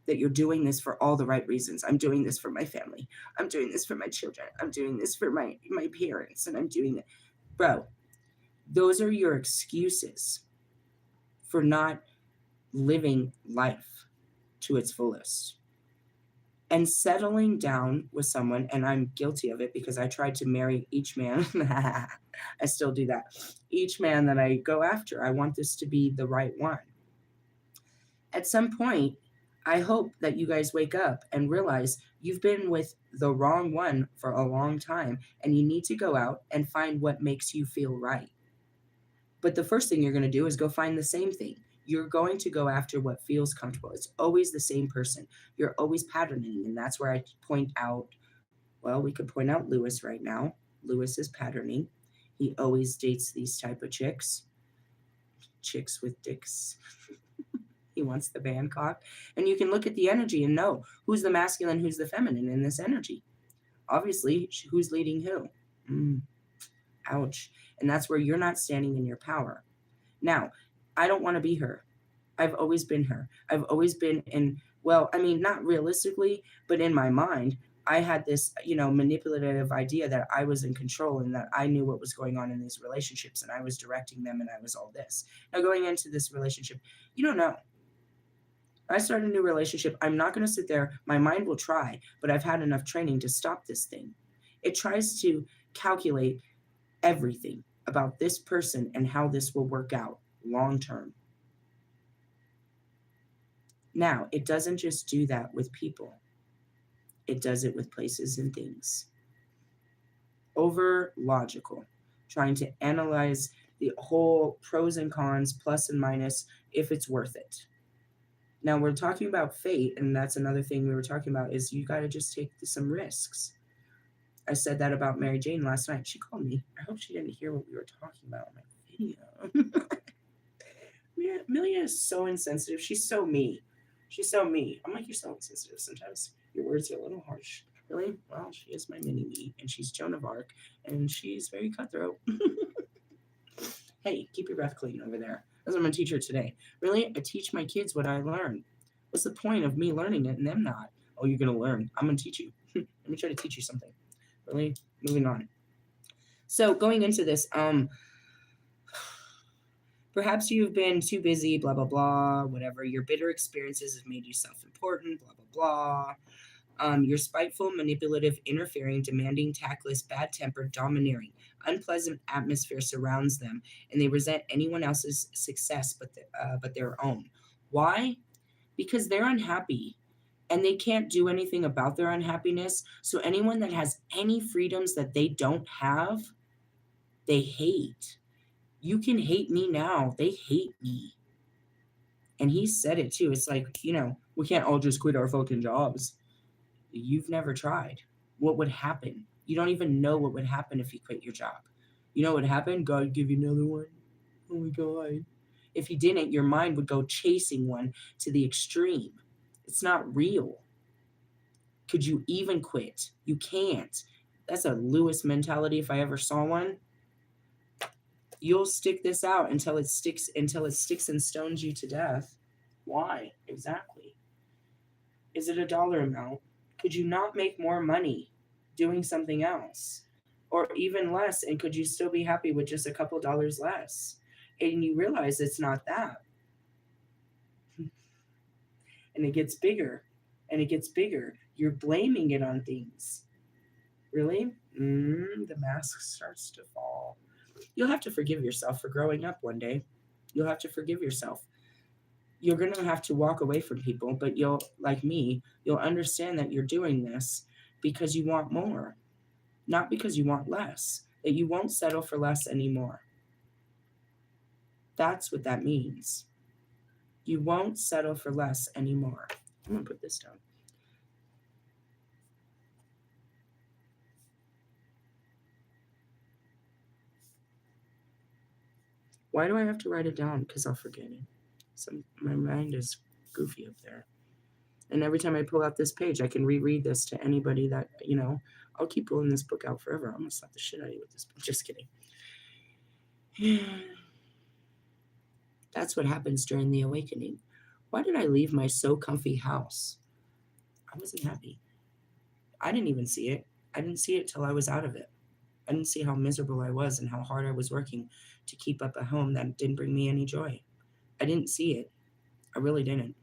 That you're doing this for all the right reasons. I'm doing this for my family. I'm doing this for my children. I'm doing this for my parents. And I'm doing it. Bro, those are your excuses for not living life to its fullest. And settling down with someone, and I'm guilty of it because I tried to marry each man. I still do that. Each man that I go after, I want this to be the right one. At some point, I hope that you guys wake up and realize you've been with the wrong one for a long time, and you need to go out and find what makes you feel right. But the first thing you're going to do is go find the same thing. You're going to go after what feels comfortable. It's always the same person. You're always patterning. And that's where I point out, well, we could point out Lewis right now. Lewis is patterning. He always dates these type of chicks with dicks. He wants the Bangkok. And you can look at the energy and know who's the masculine, who's the feminine in this energy. Obviously, who's leading who? Ouch. And that's where you're not standing in your power. Now, I don't want to be her. I've always been her. I've always been not realistically, but in my mind, I had this, manipulative idea that I was in control and that I knew what was going on in these relationships and I was directing them and I was all this. Now, going into this relationship, you don't know. I start a new relationship. I'm not going to sit there. My mind will try, but I've had enough training to stop this thing. It tries to calculate everything about this person and how this will work out long term. Now, it doesn't just do that with people. It does it with places and things. Over logical, trying to analyze the whole pros and cons, plus and minus, if it's worth it. Now, we're talking about fate, and that's another thing we were talking about, is you got to just take some risks. I said that about Mary Jane last night. She called me. I hope she didn't hear what we were talking about in my video. Amelia is so insensitive. She's so me. She's so me. I'm like, you're so insensitive. Sometimes your words are a little harsh. Really? Well, she is my mini-me, and she's Joan of Arc, and she's very cutthroat. Hey, keep your breath clean over there. That's what I'm going to teach her today. Really? I teach my kids what I learn. What's the point of me learning it and them not? Oh, you're going to learn. I'm going to teach you. Let me try to teach you something. Really? Moving on. So going into this, perhaps you've been too busy, blah, blah, blah, whatever. Your bitter experiences have made you self-important, blah, blah, blah. You're spiteful, manipulative, interfering, demanding, tactless, bad-tempered, domineering. Unpleasant atmosphere surrounds them, and they resent anyone else's success but their own. Why? Because they're unhappy, and they can't do anything about their unhappiness. So anyone that has any freedoms that they don't have, they hate. You can hate me now. They hate me. And he said it too. It's like, we can't all just quit our fucking jobs. You've never tried. What would happen? You don't even know what would happen if you quit your job. You know what would happen? God would give you another one. Oh my God. If you didn't, your mind would go chasing one to the extreme. It's not real. Could you even quit? You can't. That's a Lewis mentality if I ever saw one. You'll stick this out until it sticks and stones you to death. Why? Exactly. Is it a dollar amount? Could you not make more money doing something else? Or even less, and could you still be happy with just a couple dollars less? And you realize it's not that. And it gets bigger, and it gets bigger. You're blaming it on things. Really? The mask starts to fall. You'll have to forgive yourself for growing up one day. You'll have to forgive yourself. You're going to have to walk away from people, but you'll, like me, you'll understand that you're doing this because you want more, not because you want less, that you won't settle for less anymore. That's what that means. You won't settle for less anymore. I'm going to put this down. Why do I have to write it down? Because I'll forget it. So my mind is goofy up there. And every time I pull out this page, I can reread this to anybody that, I'll keep pulling this book out forever. I'm going to slap the shit out of you with this book. Just kidding. That's what happens during the awakening. Why did I leave my so comfy house? I wasn't happy. I didn't even see it. I didn't see it till I was out of it. I didn't see how miserable I was and how hard I was working to keep up a home that didn't bring me any joy. I didn't see it. I really didn't.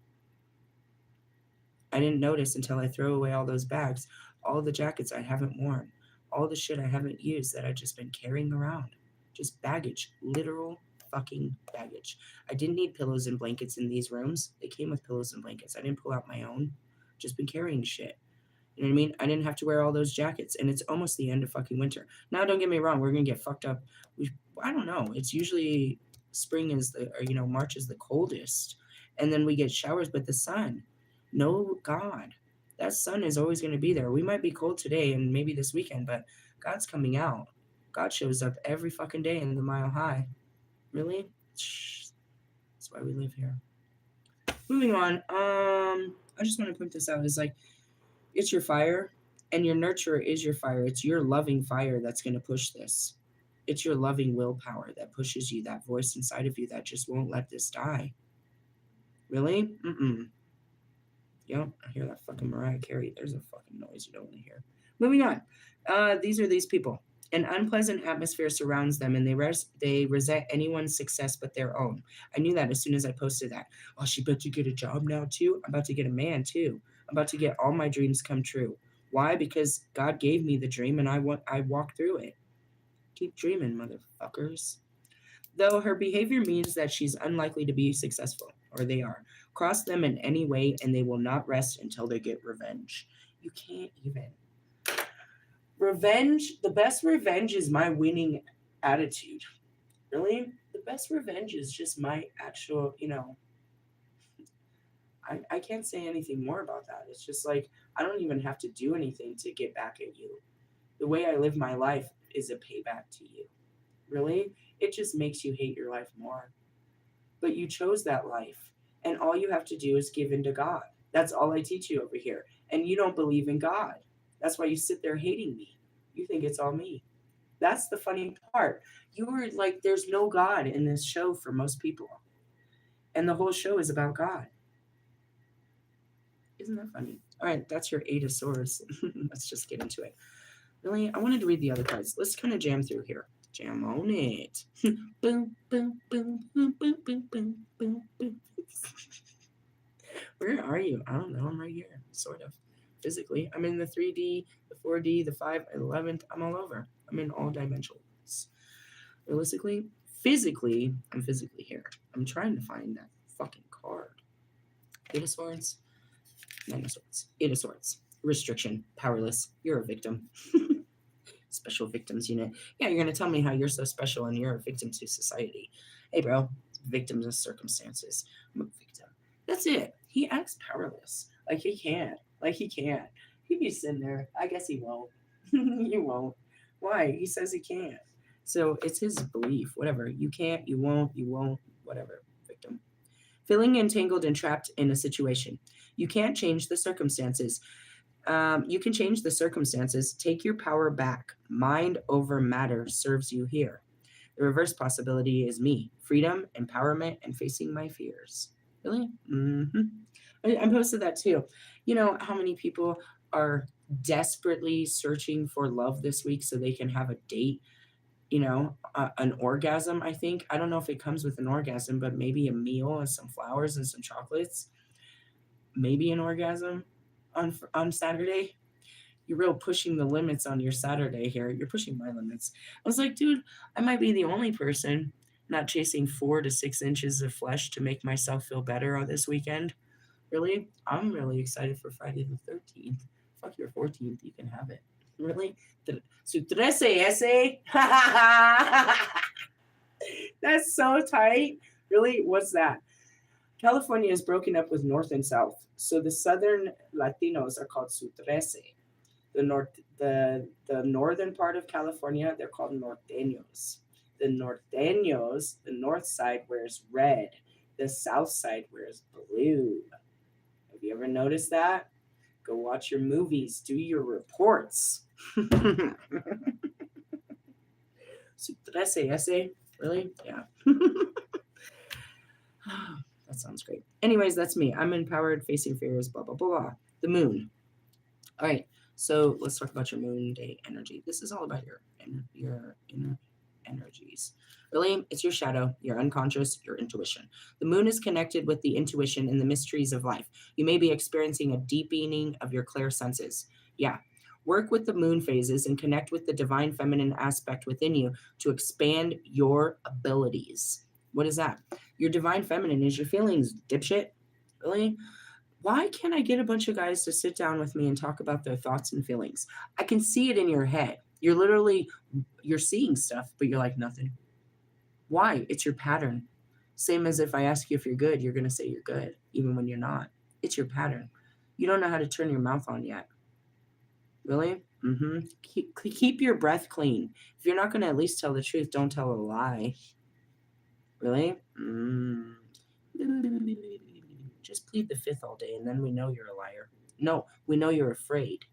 I didn't notice until I throw away all those bags, all the jackets I haven't worn, all the shit I haven't used that I've just been carrying around. Just baggage, literal fucking baggage. I didn't need pillows and blankets in these rooms. They came with pillows and blankets. I didn't pull out my own. Just been carrying shit. You know what I mean? I didn't have to wear all those jackets, and it's almost the end of fucking winter. Now, don't get me wrong. We're going to get fucked up. I don't know. It's usually spring March is the coldest, and then we get showers, but the sun, no God, that sun is always going to be there. We might be cold today and maybe this weekend, but God's coming out. God shows up every fucking day in the Mile High. Really? That's why we live here. Moving on. I just want to point this out. It's like, it's your fire, and your nurturer is your fire. It's your loving fire that's going to push this. It's your loving willpower that pushes you, that voice inside of you that just won't let this die. Really? Yep, I hear that fucking Mariah Carey. There's a fucking noise you don't want to hear. Moving on. These are these people. An unpleasant atmosphere surrounds them, and they resent anyone's success but their own. I knew that as soon as I posted that. Oh, she about to get a job now too. I'm about to get a man too. I'm about to get all my dreams come true. Why? Because God gave me the dream, and I walked through it. Keep dreaming, motherfuckers. Though her behavior means that she's unlikely to be successful, or they are. Cross them in any way, and they will not rest until they get revenge. You can't even. Revenge, the best revenge is my winning attitude. Really? The best revenge is just my actual, I can't say anything more about that. It's just like, I don't even have to do anything to get back at you. The way I live my life is a payback to you. Really? It just makes you hate your life more. But you chose that life. And all you have to do is give in to God. That's all I teach you over here. And you don't believe in God. That's why you sit there hating me. You think it's all me. That's the funny part. You were like, there's no God in this show for most people. And the whole show is about God. Isn't that funny? All right, that's your Eight of Swords. Let's just get into it. Really, I wanted to read the other cards. Let's kind of jam through here. Jam on it. Boom, boom, boom, boom, boom, boom, boom, boom, boom. Where are you? I don't know. I'm right here, sort of. Physically, I'm in the 3D, the 4D, the 5, 11th. I'm all over. I'm in all dimensions. Realistically, physically, I'm physically here. I'm trying to find that fucking card. Eight of Swords, Nine of Swords, Eight of Swords. Restriction, powerless. You're a victim. Special victims unit. Yeah, you're going to tell me how you're so special and you're a victim to society. Hey, bro, victims of circumstances. I'm a victim. That's it. He acts powerless. Like he can't. He'd be sitting there. I guess he won't. You won't. Why? He says he can't. So it's his belief. Whatever. You can't, you won't, whatever. Victim. Feeling entangled and trapped in a situation. You can't change the circumstances. You can change the circumstances. Take your power back. Mind over matter serves you here. The reverse possibility is me. Freedom, empowerment, and facing my fears. Really? Mm-hmm. I posted that too. You know how many people are desperately searching for love this week so they can have a date? An orgasm, I think. I don't know if it comes with an orgasm, but maybe a meal and some flowers and some chocolates. Maybe an orgasm on Saturday. You're real pushing the limits on your Saturday here. You're pushing my limits. I was like, dude, I might be the only person not chasing 4 to 6 inches of flesh to make myself feel better on this weekend. Really? I'm really excited for Friday the 13th. Fuck your 14th. You can have it. Really? Su 13 ese? That's so tight. Really? What's that? California is broken up with North and South. So the Southern Latinos are called Su 13. The northern part of California, they're called norteños. The norteños, the north side wears red. The south side wears blue. Have you ever noticed that? Go watch your movies. Do your reports. Su 13 ese? Really? Yeah. That sounds great. Anyways, that's me. I'm empowered, facing fears, blah, blah, blah, blah. The moon. All right. So let's talk about your moon day energy. This is all about your inner energies. Really, it's your shadow, your unconscious, your intuition. The moon is connected with the intuition and the mysteries of life. You may be experiencing a deepening of your clair senses. Yeah. Work with the moon phases and connect with the divine feminine aspect within you to expand your abilities. What is that? Your divine feminine is your feelings, dipshit. Really? Why can't I get a bunch of guys to sit down with me and talk about their thoughts and feelings? I can see it in your head. You're seeing stuff, but you're like, nothing. Why? It's your pattern. Same as if I ask you if you're good, you're going to say you're good, even when you're not. It's your pattern. You don't know how to turn your mouth on yet. Really? Mm-hmm. Keep your breath clean. If you're not going to at least tell the truth, don't tell a lie. Really? Just plead the fifth all day, and then we know you're a liar. No, we know you're afraid.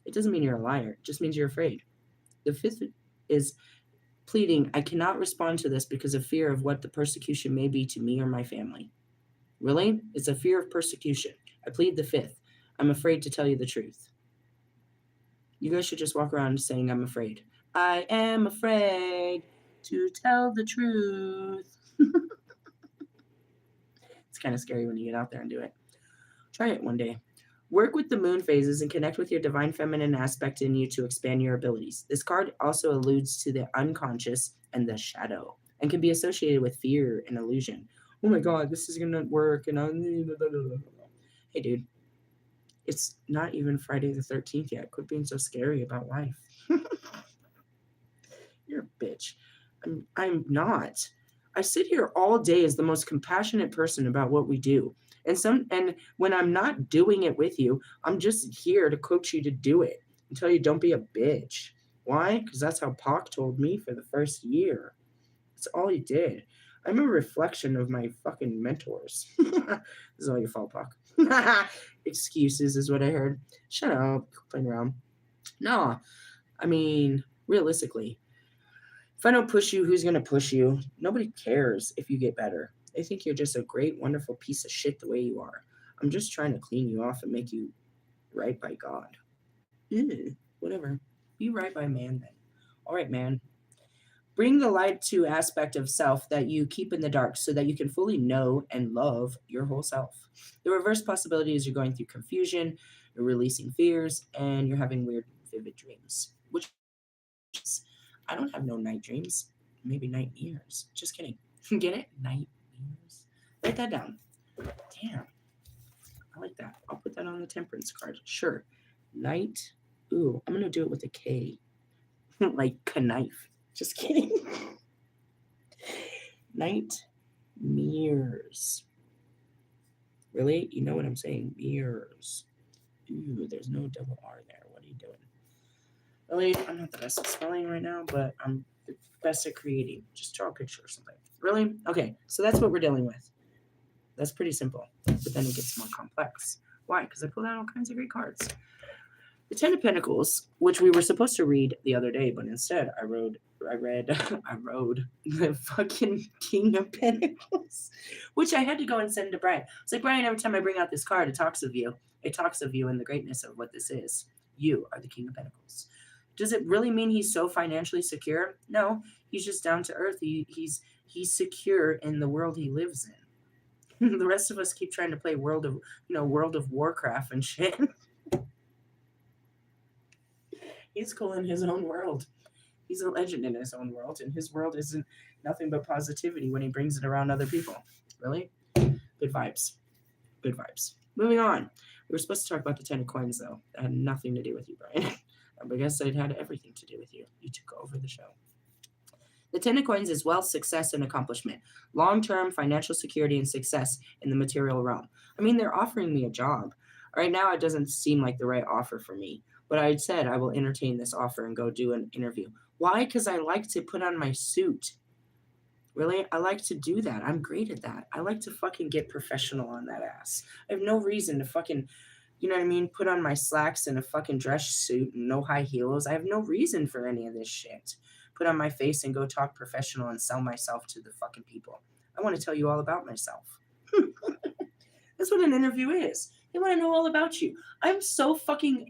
It doesn't mean you're a liar. It just means you're afraid. The fifth is pleading, I cannot respond to this because of fear of what the persecution may be to me or my family. Really? It's a fear of persecution. I plead the fifth. I'm afraid to tell you the truth. You guys should just walk around saying, I'm afraid. I am afraid to tell the truth. It's kind of scary when you get out there and do it. Try it one day. Work with the moon phases and connect with your divine feminine aspect in you to expand your abilities. This card also alludes to the unconscious and the shadow and can be associated with fear and illusion. Oh my God, this is going to work. And hey, dude, it's not even Friday the 13th yet. Quit being so scary about life. You're a bitch. I'm not. I sit here all day as the most compassionate person about what we do. And when I'm not doing it with you, I'm just here to coach you to do it and tell you don't be a bitch. Why? Because that's how Pac told me for the first year. That's all he did. I'm a reflection of my fucking mentors. This is all your fault, Pac. Excuses is what I heard. Shut up. Playing around. No, I mean, realistically, if I don't push you, who's going to push you? Nobody cares if you get better. They think you're just a great, wonderful piece of shit the way you are. I'm just trying to clean you off and make you right by God. Whatever. Be right by man then. All right, man. Bring the light to aspect of self that you keep in the dark so that you can fully know and love your whole self. The reverse possibility is you're going through confusion, you're releasing fears, and you're having weird, vivid dreams. Which is, I don't have no night dreams. Maybe night ears. Just kidding. Get it? Night ears. Write that down. Damn. I like that. I'll put that on the temperance card. Sure. Night. Ooh, I'm going to do it with a K. Like knife. Just kidding. Night mirrors. Really? You know what I'm saying? Mirrors. Ooh, there's no double R there. What are you doing? Really? I'm not the best at spelling right now, but I'm the best at creating. Just draw a picture or something. Really? Okay, so that's what we're dealing with. That's pretty simple, but then it gets more complex. Why? Because I pulled out all kinds of great cards. The Ten of Pentacles, which we were supposed to read the other day, but instead I read the fucking King of Pentacles, which I had to go and send to Brian. It's like, Brian, every time I bring out this card, it talks of you. It talks of you and the greatness of what this is. You are the King of Pentacles. Does it really mean he's so financially secure? No, he's just down to earth. He's secure in the world he lives in. The rest of us keep trying to play World of Warcraft and shit. He's cool in his own world. He's a legend in his own world, and his world isn't nothing but positivity when he brings it around other people. Really? Good vibes. Good vibes. Moving on. We were supposed to talk about the 10 of coins, though. That had nothing to do with you, Brian. I guess it had everything to do with you. You took over the show. The 10 of coins is wealth, success, and accomplishment. Long-term financial security and success in the material realm. I mean, they're offering me a job. Right now, it doesn't seem like the right offer for me. But I said I will entertain this offer and go do an interview. Why? Because I like to put on my suit. Really? I like to do that. I'm great at that. I like to fucking get professional on that ass. I have no reason to fucking, you know what I mean, put on my slacks and a fucking dress suit and no high heels. I have no reason for any of this shit. Put on my face and go talk professional and sell myself to the fucking people. I want to tell you all about myself. That's what an interview is. They want to know all about you. I'm so fucking,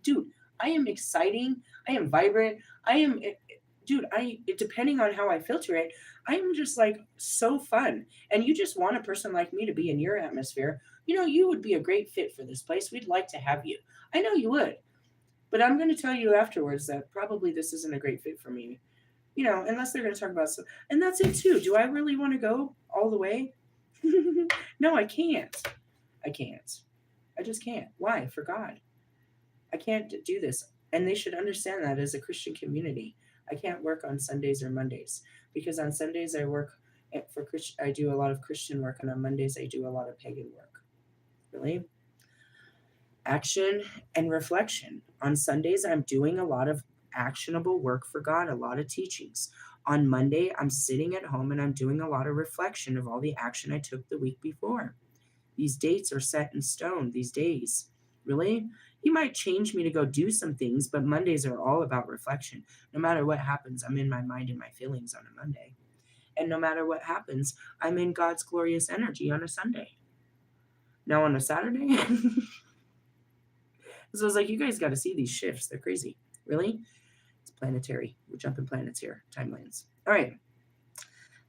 dude, I am exciting. I am vibrant. Depending on how I filter it, I am just like so fun. And you just want a person like me to be in your atmosphere. You know, you would be a great fit for this place. We'd like to have you. I know you would. But I'm going to tell you afterwards that probably this isn't a great fit for me. You know, unless they're going to talk about stuff. And that's it too. Do I really want to go all the way? No, I can't. I can't. I just can't. Why? For God. I can't do this. And they should understand that as a Christian community. I can't work on Sundays or Mondays because on Sundays I work for Christian. I do a lot of Christian work, and on Mondays I do a lot of pagan work. Really? Action and reflection. On Sundays I'm doing a lot of actionable work for God, a lot of teachings. On Monday I'm sitting at home and I'm doing a lot of reflection of all the action I took the week before. These dates are set in stone, these days. Really? You might change me to go do some things, but Mondays are all about reflection. No matter what happens, I'm in my mind and my feelings on a Monday. And no matter what happens, I'm in God's glorious energy on a Sunday. Now on a Saturday? So I was like, you guys got to see these shifts. They're crazy. Really? It's planetary. We're jumping planets here. Timelines. All right.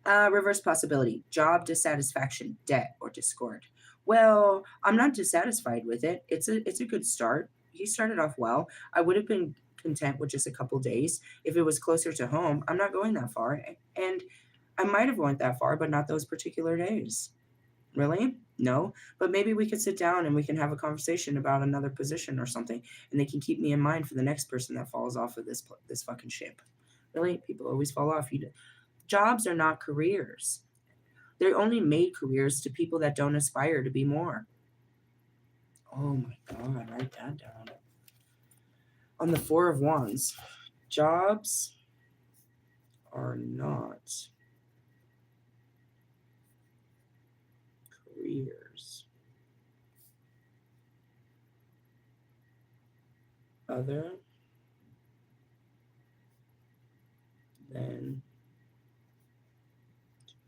Reverse possibility. Job dissatisfaction, debt, or discord. Well, I'm not dissatisfied with it. It's a good start. He started off well. I would have been content with just a couple days. If it was closer to home, I'm not going that far. And I might have went that far, but not those particular days. Really? No. But maybe we could sit down and we can have a conversation about another position or something, and they can keep me in mind for the next person that falls off of this fucking ship. Really? People always fall off. Jobs are not careers. They're only made careers to people that don't aspire to be more. Oh my God, write that down. On the Four of Wands, jobs are not careers. Other than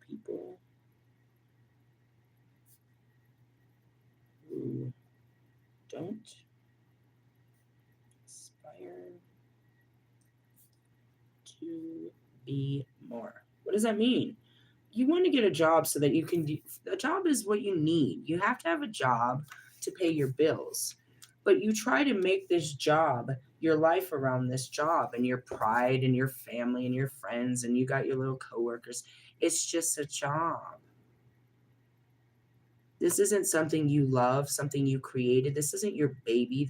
people who don't aspire to be more. What does that mean? You want to get a job so that you can a job is what you need. You have to have a job to pay your bills. But you try to make this job, your life around this job, and your pride and your family and your friends, and you got your little coworkers. It's just a job. This isn't something you love, something you created. This isn't your baby.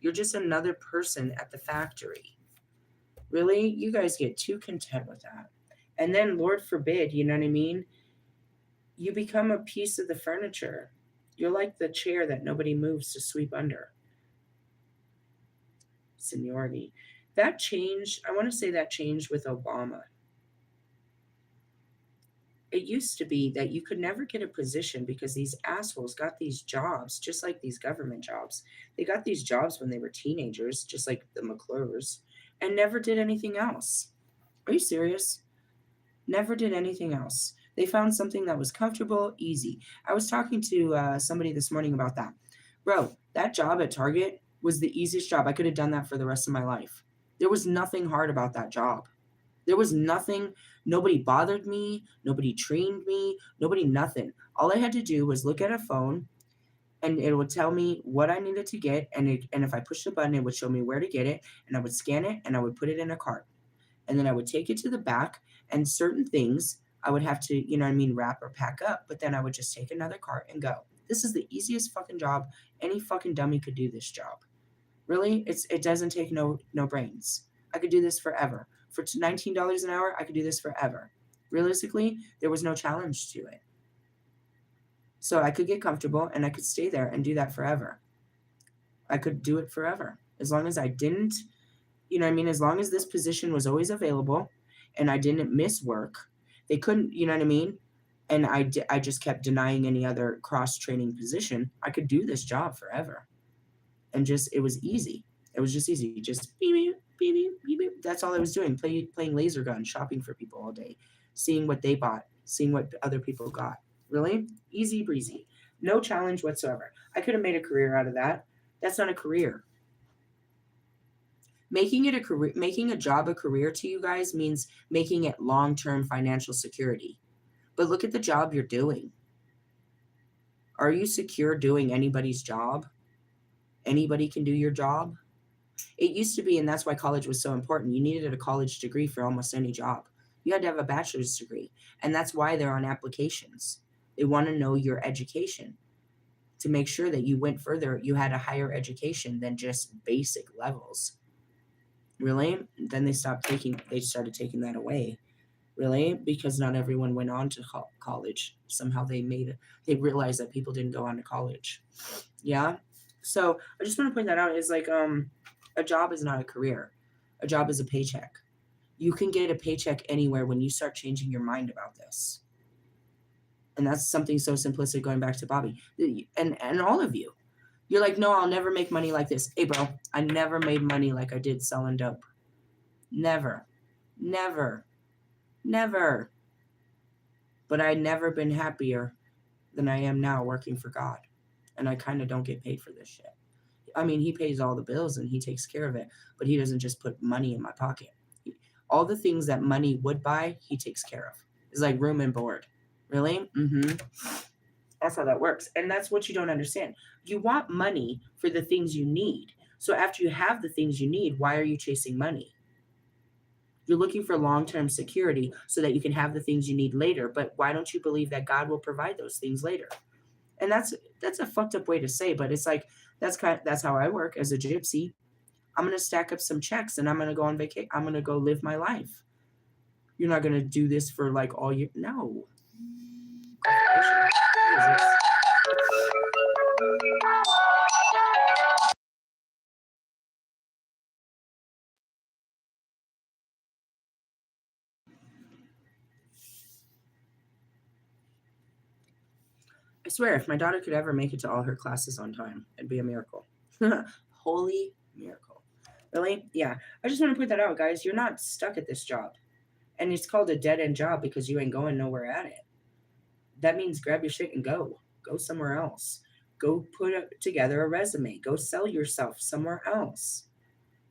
You're just another person at the factory. Really? You guys get too content with that. And then, Lord forbid, you know what I mean? You become a piece of the furniture. You're like the chair that nobody moves to sweep under. Seniority. That changed, I want to say that changed with Obama. It used to be that you could never get a position because these assholes got these jobs, just like these government jobs. They got these jobs when they were teenagers, just like the McClures, and never did anything else. Are you serious? Never did anything else. They found something that was comfortable, easy. I was talking to somebody this morning about that. Bro, that job at Target was the easiest job. I could have done that for the rest of my life. There was nothing hard about that job. There was nothing, nobody bothered me, nobody trained me, nobody nothing. All I had to do was look at a phone and it would tell me what I needed to get. And if I pushed the button, it would show me where to get it. And I would scan it and I would put it in a cart. And then I would take it to the back, and certain things I would have to, you know what I mean, wrap or pack up. But then I would just take another cart and go. This is the easiest fucking job. Any fucking dummy could do this job. Really? It doesn't take no brains. I could do this forever. For $19 an hour, I could do this forever. Realistically, there was no challenge to it. So I could get comfortable and I could stay there and do that forever. I could do it forever. As long as I didn't, you know what I mean? As long as this position was always available and I didn't miss work, they couldn't, you know what I mean? And I just kept denying any other cross-training position. I could do this job forever. And it was easy. It was just easy. Just beep, beep, beep, beep, beep, beep. That's all I was doing. Playing laser gun, shopping for people all day, seeing what they bought, seeing what other people got. Really? Easy breezy. No challenge whatsoever. I could have made a career out of that. That's not a career. Making it a career, making a job a career to you guys means making it long-term financial security. But look at the job you're doing. Are you secure doing anybody's job? Anybody can do your job? It used to be, and that's why college was so important. You needed a college degree for almost any job. You had to have a bachelor's degree. And that's why they're on applications. They want to know your education to make sure that you went further. You had a higher education than just basic levels. Really? Then they started taking that away. Really? Because not everyone went on to college. Somehow they realized that people didn't go on to college. Yeah? So I just want to point that out. Is like, a job is not a career. A job is a paycheck. You can get a paycheck anywhere when you start changing your mind about this. And that's something so simplistic, going back to Bobby. And all of you. You're like, no, I'll never make money like this. Hey, bro, I never made money like I did selling dope. Never. Never. Never. But I've never been happier than I am now working for God. and I kind of don't get paid for this shit. I mean, he pays all the bills and he takes care of it, but he doesn't just put money in my pocket. All the things that money would buy, he takes care of. It's like room and board. Really? That's how that works. And that's what you don't understand. You want money for the things you need. So after you have the things you need, why are you chasing money? You're looking for long-term security so that you can have the things you need later. But why don't you believe that God will provide those things later? And that's a fucked up way to say, but it's like that's how I work as a gypsy. I'm gonna stack up some checks and I'm gonna go on vacation. I'm gonna go live my life. You're not gonna do this for like all year. No. What is this? I swear, if my daughter could ever make it to all her classes on time, it'd be a miracle. Holy miracle. Really? Yeah. I just want to put that out, guys. You're not stuck at this job. And it's called a dead-end job because you ain't going nowhere at it. That means grab your shit and go. Go somewhere else. Go put together a resume. Go sell yourself somewhere else.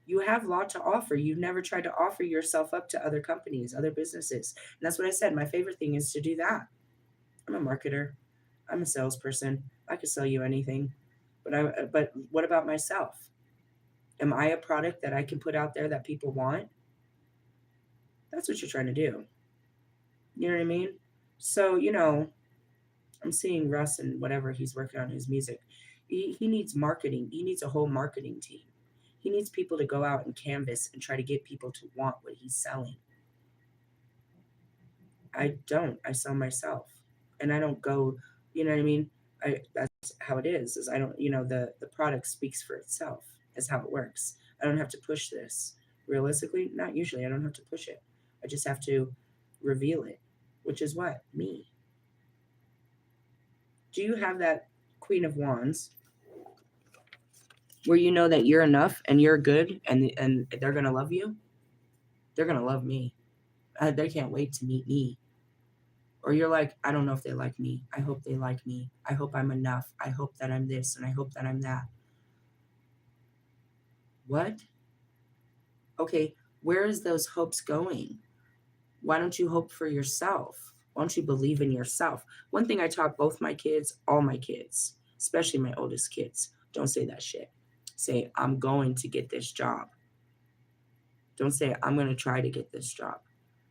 You have a lot to offer. You've never tried to offer yourself up to other companies, other businesses. And that's what I said. My favorite thing is to do that. I'm a marketer. I'm a salesperson. I could sell you anything. But what about myself? Am I a product that I can put out there that people want? That's what you're trying to do. You know what I mean? So, I'm seeing Russ and whatever he's working on his music. He needs marketing. He needs a whole marketing team. He needs people to go out and canvas and try to get people to want what he's selling. I don't. I sell myself. And I don't go, you know what I mean? That's how it is I don't, the product speaks for itself. Is how it works. I don't have to push this. Realistically, not usually. I don't have to push it. I just have to reveal it, which is what? Me. Do you have that Queen of Wands where you know that you're enough and you're good and they're going to love you? They're going to love me. They can't wait to meet me. Or you're like, I don't know if they like me. I hope they like me. I hope I'm enough. I hope that I'm this and I hope that I'm that. What? Okay, where is those hopes going? Why don't you hope for yourself? Why don't you believe in yourself? One thing I taught both my kids, all my kids, especially my oldest kids, don't say that shit. Say, I'm going to get this job. Don't say, I'm going to try to get this job.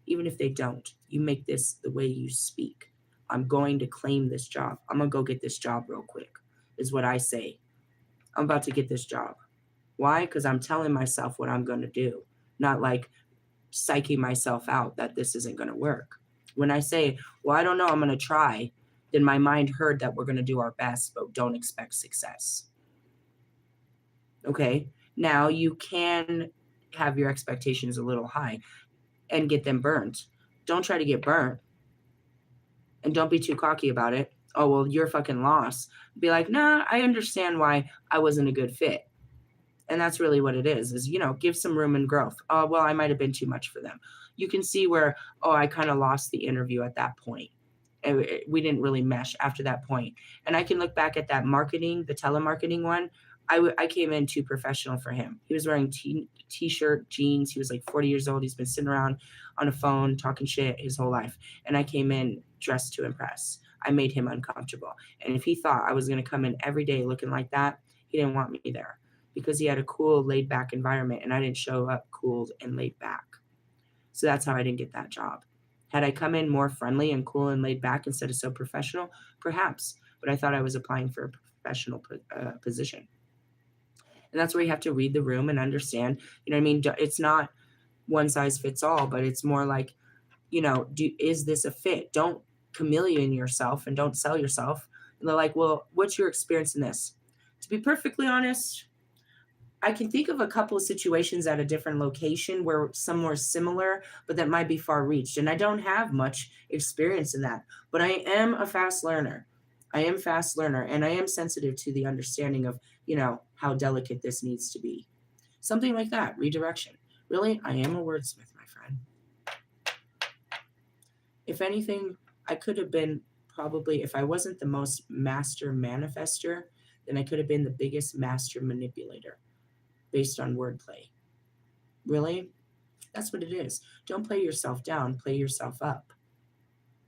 Even if they don't, you make this the way you speak. I'm going to claim this job. I'm going to go get this job real quick, is what I say. I'm about to get this job. Why? Because I'm telling myself what I'm going to do, not like psyching myself out that this isn't going to work. When I say, well, I don't know, I'm going to try, then my mind heard that we're going to do our best, but don't expect success. Okay? Now you can have your expectations a little high and get them burnt. Don't try to get burnt. And don't be too cocky about it. Oh, well, you're fucking lost. Be like, nah, I understand why I wasn't a good fit. And that's really what it is, give some room and growth. Oh, well, I might have been too much for them. You can see where, I kind of lost the interview at that point. And we didn't really mesh after that point. And I can look back at that marketing, the telemarketing one. I came in too professional for him. He was wearing t-shirt, jeans. He was like 40 years old. He's been sitting around on a phone talking shit his whole life. And I came in dressed to impress. I made him uncomfortable. And if he thought I was going to come in every day looking like that, he didn't want me there. Because he had a cool, laid-back environment, and I didn't show up cool and laid back. So that's how I didn't get that job. Had I come in more friendly and cool and laid back instead of so professional, perhaps. But I thought I was applying for a professional position. And that's where you have to read the room and understand, it's not one size fits all, but it's more like, is this a fit? Don't chameleon yourself and don't sell yourself. And they're like, well, what's your experience in this? To be perfectly honest, I can think of a couple of situations at a different location where some were similar, but that might be far reached. And I don't have much experience in that, but I am a fast learner. I am fast learner, and I am sensitive to the understanding of, how delicate this needs to be. Something like that, redirection. Really, I am a wordsmith, my friend. If anything, I could have been probably, if I wasn't the most master manifester, then I could have been the biggest master manipulator based on wordplay. Really? That's what it is. Don't play yourself down, play yourself up.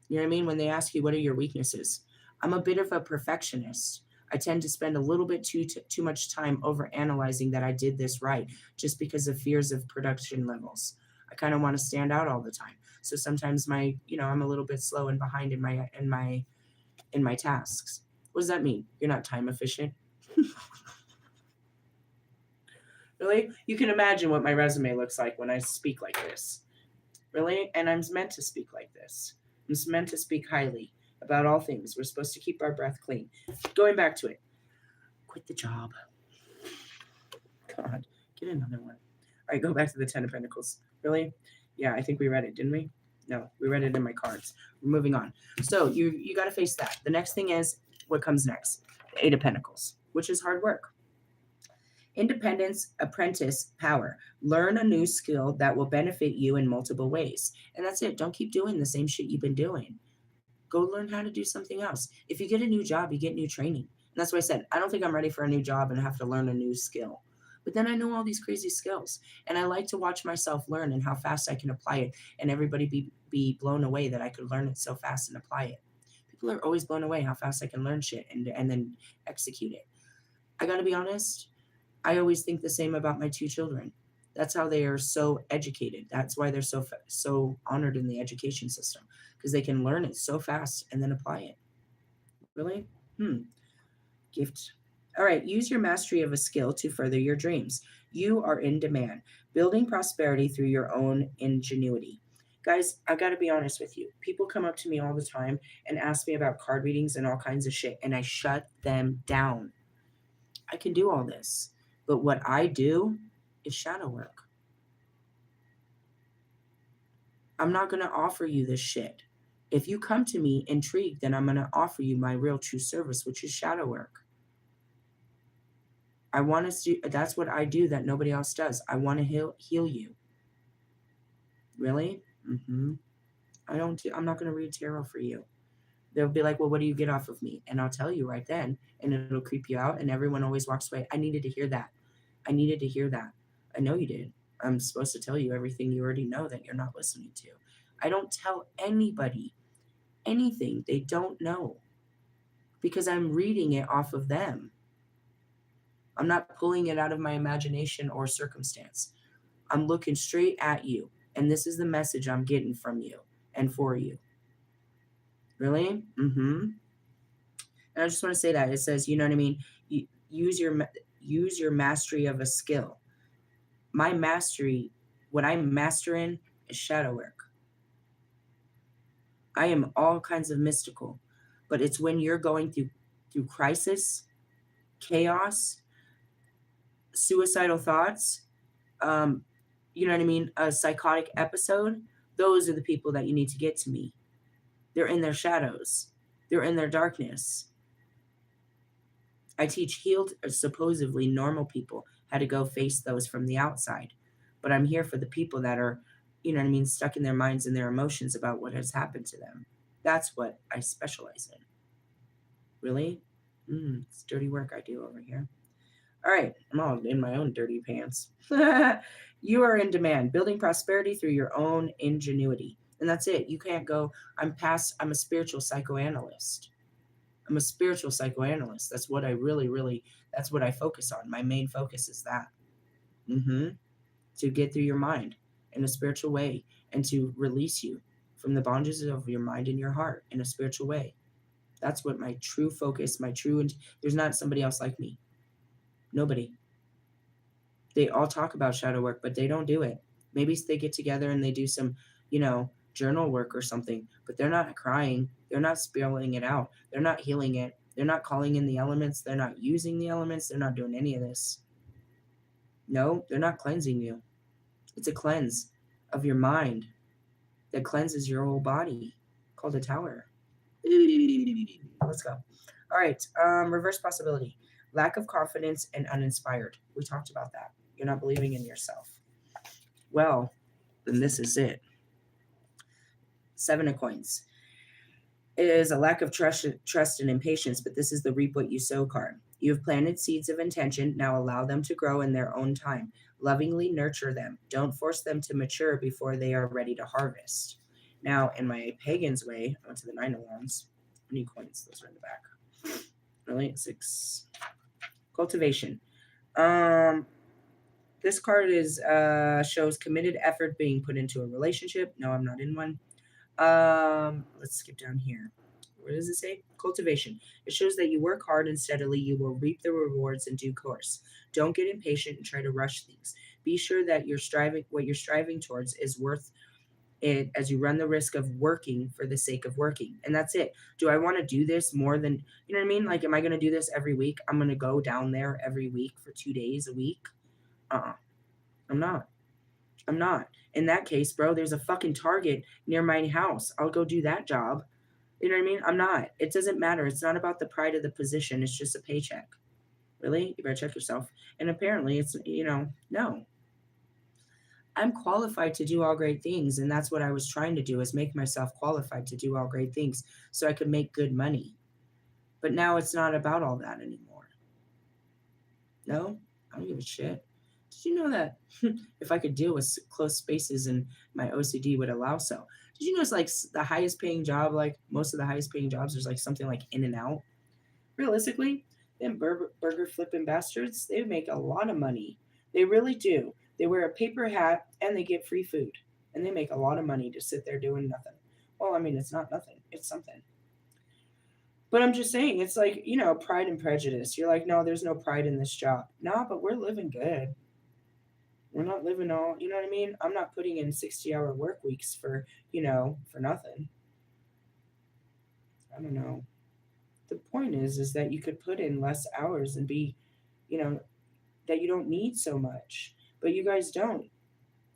You know what I mean? When they ask you, what are your weaknesses? I'm a bit of a perfectionist. I tend to spend a little bit too much time over analyzing that I did this right, just because of fears of production levels. I kind of want to stand out all the time. So sometimes I'm a little bit slow and behind in my tasks. What does that mean? You're not time efficient? Really? You can imagine what my resume looks like when I speak like this. Really? And I'm meant to speak like this. I'm meant to speak highly about all things. We're supposed to keep our breath clean. Going back to it. Quit the job. God, get another one. All right, go back to the Ten of Pentacles. Really? Yeah, I think we read it, didn't we? No, we read it in my cards. We're moving on. So you got to face that. The next thing is what comes next. The Eight of Pentacles, which is hard work. Independence, apprentice, power. Learn a new skill that will benefit you in multiple ways. And that's it. Don't keep doing the same shit you've been doing. Go learn how to do something else. If you get a new job, you get new training. And that's why I said, I don't think I'm ready for a new job and have to learn a new skill. But then I know all these crazy skills. And I like to watch myself learn and how fast I can apply it. And everybody be blown away that I could learn it so fast and apply it. People are always blown away how fast I can learn shit and then execute it. I got to be honest. I always think the same about my two children. That's how they are so educated. That's why they're so honored in the education system, because they can learn it so fast and then apply it. Really? Gift. All right. Use your mastery of a skill to further your dreams. You are in demand. Building prosperity through your own ingenuity. Guys, I got to be honest with you. People come up to me all the time and ask me about card readings and all kinds of shit, and I shut them down. I can do all this. But what I do is shadow work. I'm not going to offer you this shit. If you come to me intrigued, then I'm going to offer you my real true service, which is shadow work. I want to do, that's what I do that nobody else does. I want to heal you. Really? I'm not going to read tarot for you. They'll be like, well, what do you get off of me? And I'll tell you right then, and it'll creep you out. And everyone always walks away. I needed to hear that. I needed to hear that. I know you did. I'm supposed to tell you everything you already know that you're not listening to. I don't tell anybody anything they don't know because I'm reading it off of them. I'm not pulling it out of my imagination or circumstance. I'm looking straight at you. And this is the message I'm getting from you and for you. Really? And I just want to say that. It says, you know what I mean? Use your mastery of a skill. My mastery, what I'm mastering is shadow work. I am all kinds of mystical, but it's when you're going through crisis, chaos, suicidal thoughts, you know what I mean? A psychotic episode. Those are the people that you need to get to me. They're in their shadows. They're in their darkness. I teach healed, supposedly normal people how to go face those from the outside. But I'm here for the people that are, you know what I mean, stuck in their minds and their emotions about what has happened to them. That's what I specialize in. Really? It's dirty work I do over here. All right, I'm all in my own dirty pants. You are in demand, building prosperity through your own ingenuity. And that's it. You can't go, I'm a spiritual psychoanalyst. I'm a spiritual psychoanalyst. That's what I really, that's what I focus on. My main focus is that. To get through your mind in a spiritual way and to release you from the bondages of your mind and your heart in a spiritual way. That's what my true focus, there's not somebody else like me. Nobody. They all talk about shadow work, but they don't do it. Maybe they get together and they do some, journal work or something, but they're not crying. They're not spilling it out. They're not healing it. They're not calling in the elements. They're not using the elements. They're not doing any of this. No, they're not cleansing you. It's a cleanse of your mind that cleanses your whole body, called a tower. Let's go. All right. Reverse possibility. Lack of confidence and uninspired. We talked about that. You're not believing in yourself. Well, then this is it. 7 of coins. It is a lack of trust and impatience, but this is the reap what you sow card. You have planted seeds of intention. Now allow them to grow in their own time. Lovingly nurture them. Don't force them to mature before they are ready to harvest. Now, in my pagan's way, I went to the 9 of Wands. I need coins. Those are in the back. Really? 6. Cultivation. This card is shows committed effort being put into a relationship. No, I'm not in one. Let's skip down here. What does it say? Cultivation. It shows that you work hard and steadily. You will reap the rewards in due course. Don't get impatient and try to rush things. Be sure that what you're striving towards is worth it as you run the risk of working for the sake of working. And that's it. Do I want to do this more than, you know what I mean? Like, am I going to do this every week? I'm going to go down there every week for 2 days a week. I'm not. In that case, bro, there's a fucking Target near my house. I'll go do that job. You know what I mean? I'm not. It doesn't matter. It's not about the pride of the position. It's just a paycheck. Really? You better check yourself. And apparently it's, no. I'm qualified to do all great things. And that's what I was trying to do, is make myself qualified to do all great things so I could make good money. But now it's not about all that anymore. No, I don't give a shit. Did you know that if I could deal with close spaces and my OCD would allow so? Did you know it's like the highest paying job, like most of the highest paying jobs, there's like something like in and out? Realistically, them burger flipping bastards, they make a lot of money. They really do. They wear a paper hat and they get free food. And they make a lot of money to sit there doing nothing. Well, I mean, it's not nothing. It's something. But I'm just saying, it's like, pride and prejudice. You're like, no, there's no pride in this job. No, but we're living good. We're not living all, you know what I mean? I'm not putting in 60-hour work weeks for nothing. I don't know. The point is that you could put in less hours and be, that you don't need so much. But you guys don't.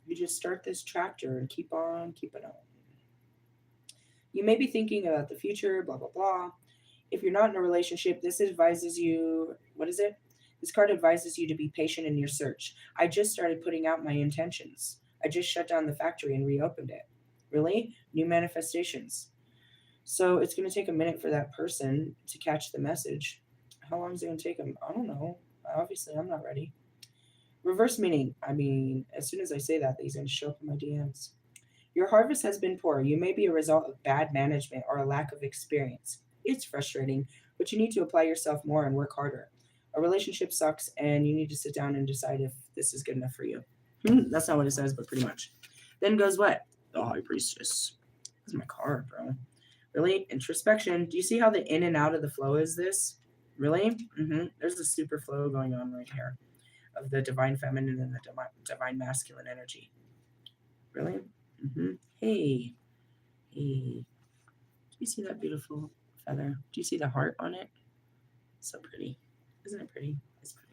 You just start this tractor and keep on keeping on. You may be thinking about the future, blah, blah, blah. If you're not in a relationship, this advises you, what is it? This card advises you to be patient in your search. I just started putting out my intentions. I just shut down the factory and reopened it. Really? New manifestations. So it's going to take a minute for that person to catch the message. How long is it going to take them? I don't know. Obviously, I'm not ready. Reverse meaning. I mean, as soon as I say that, he's going to show up in my DMs. Your harvest has been poor. You may be a result of bad management or a lack of experience. It's frustrating, but you need to apply yourself more and work harder. A relationship sucks, and you need to sit down and decide if this is good enough for you. That's not what it says, but pretty much. Then goes what? The High Priestess. That's my card, bro. Really? Introspection. Do you see how the in and out of the flow is this? Really? There's a super flow going on right here of the divine feminine and the divine masculine energy. Really? Hey. Do you see that beautiful feather? Do you see the heart on it? So pretty. Isn't it pretty? It's pretty.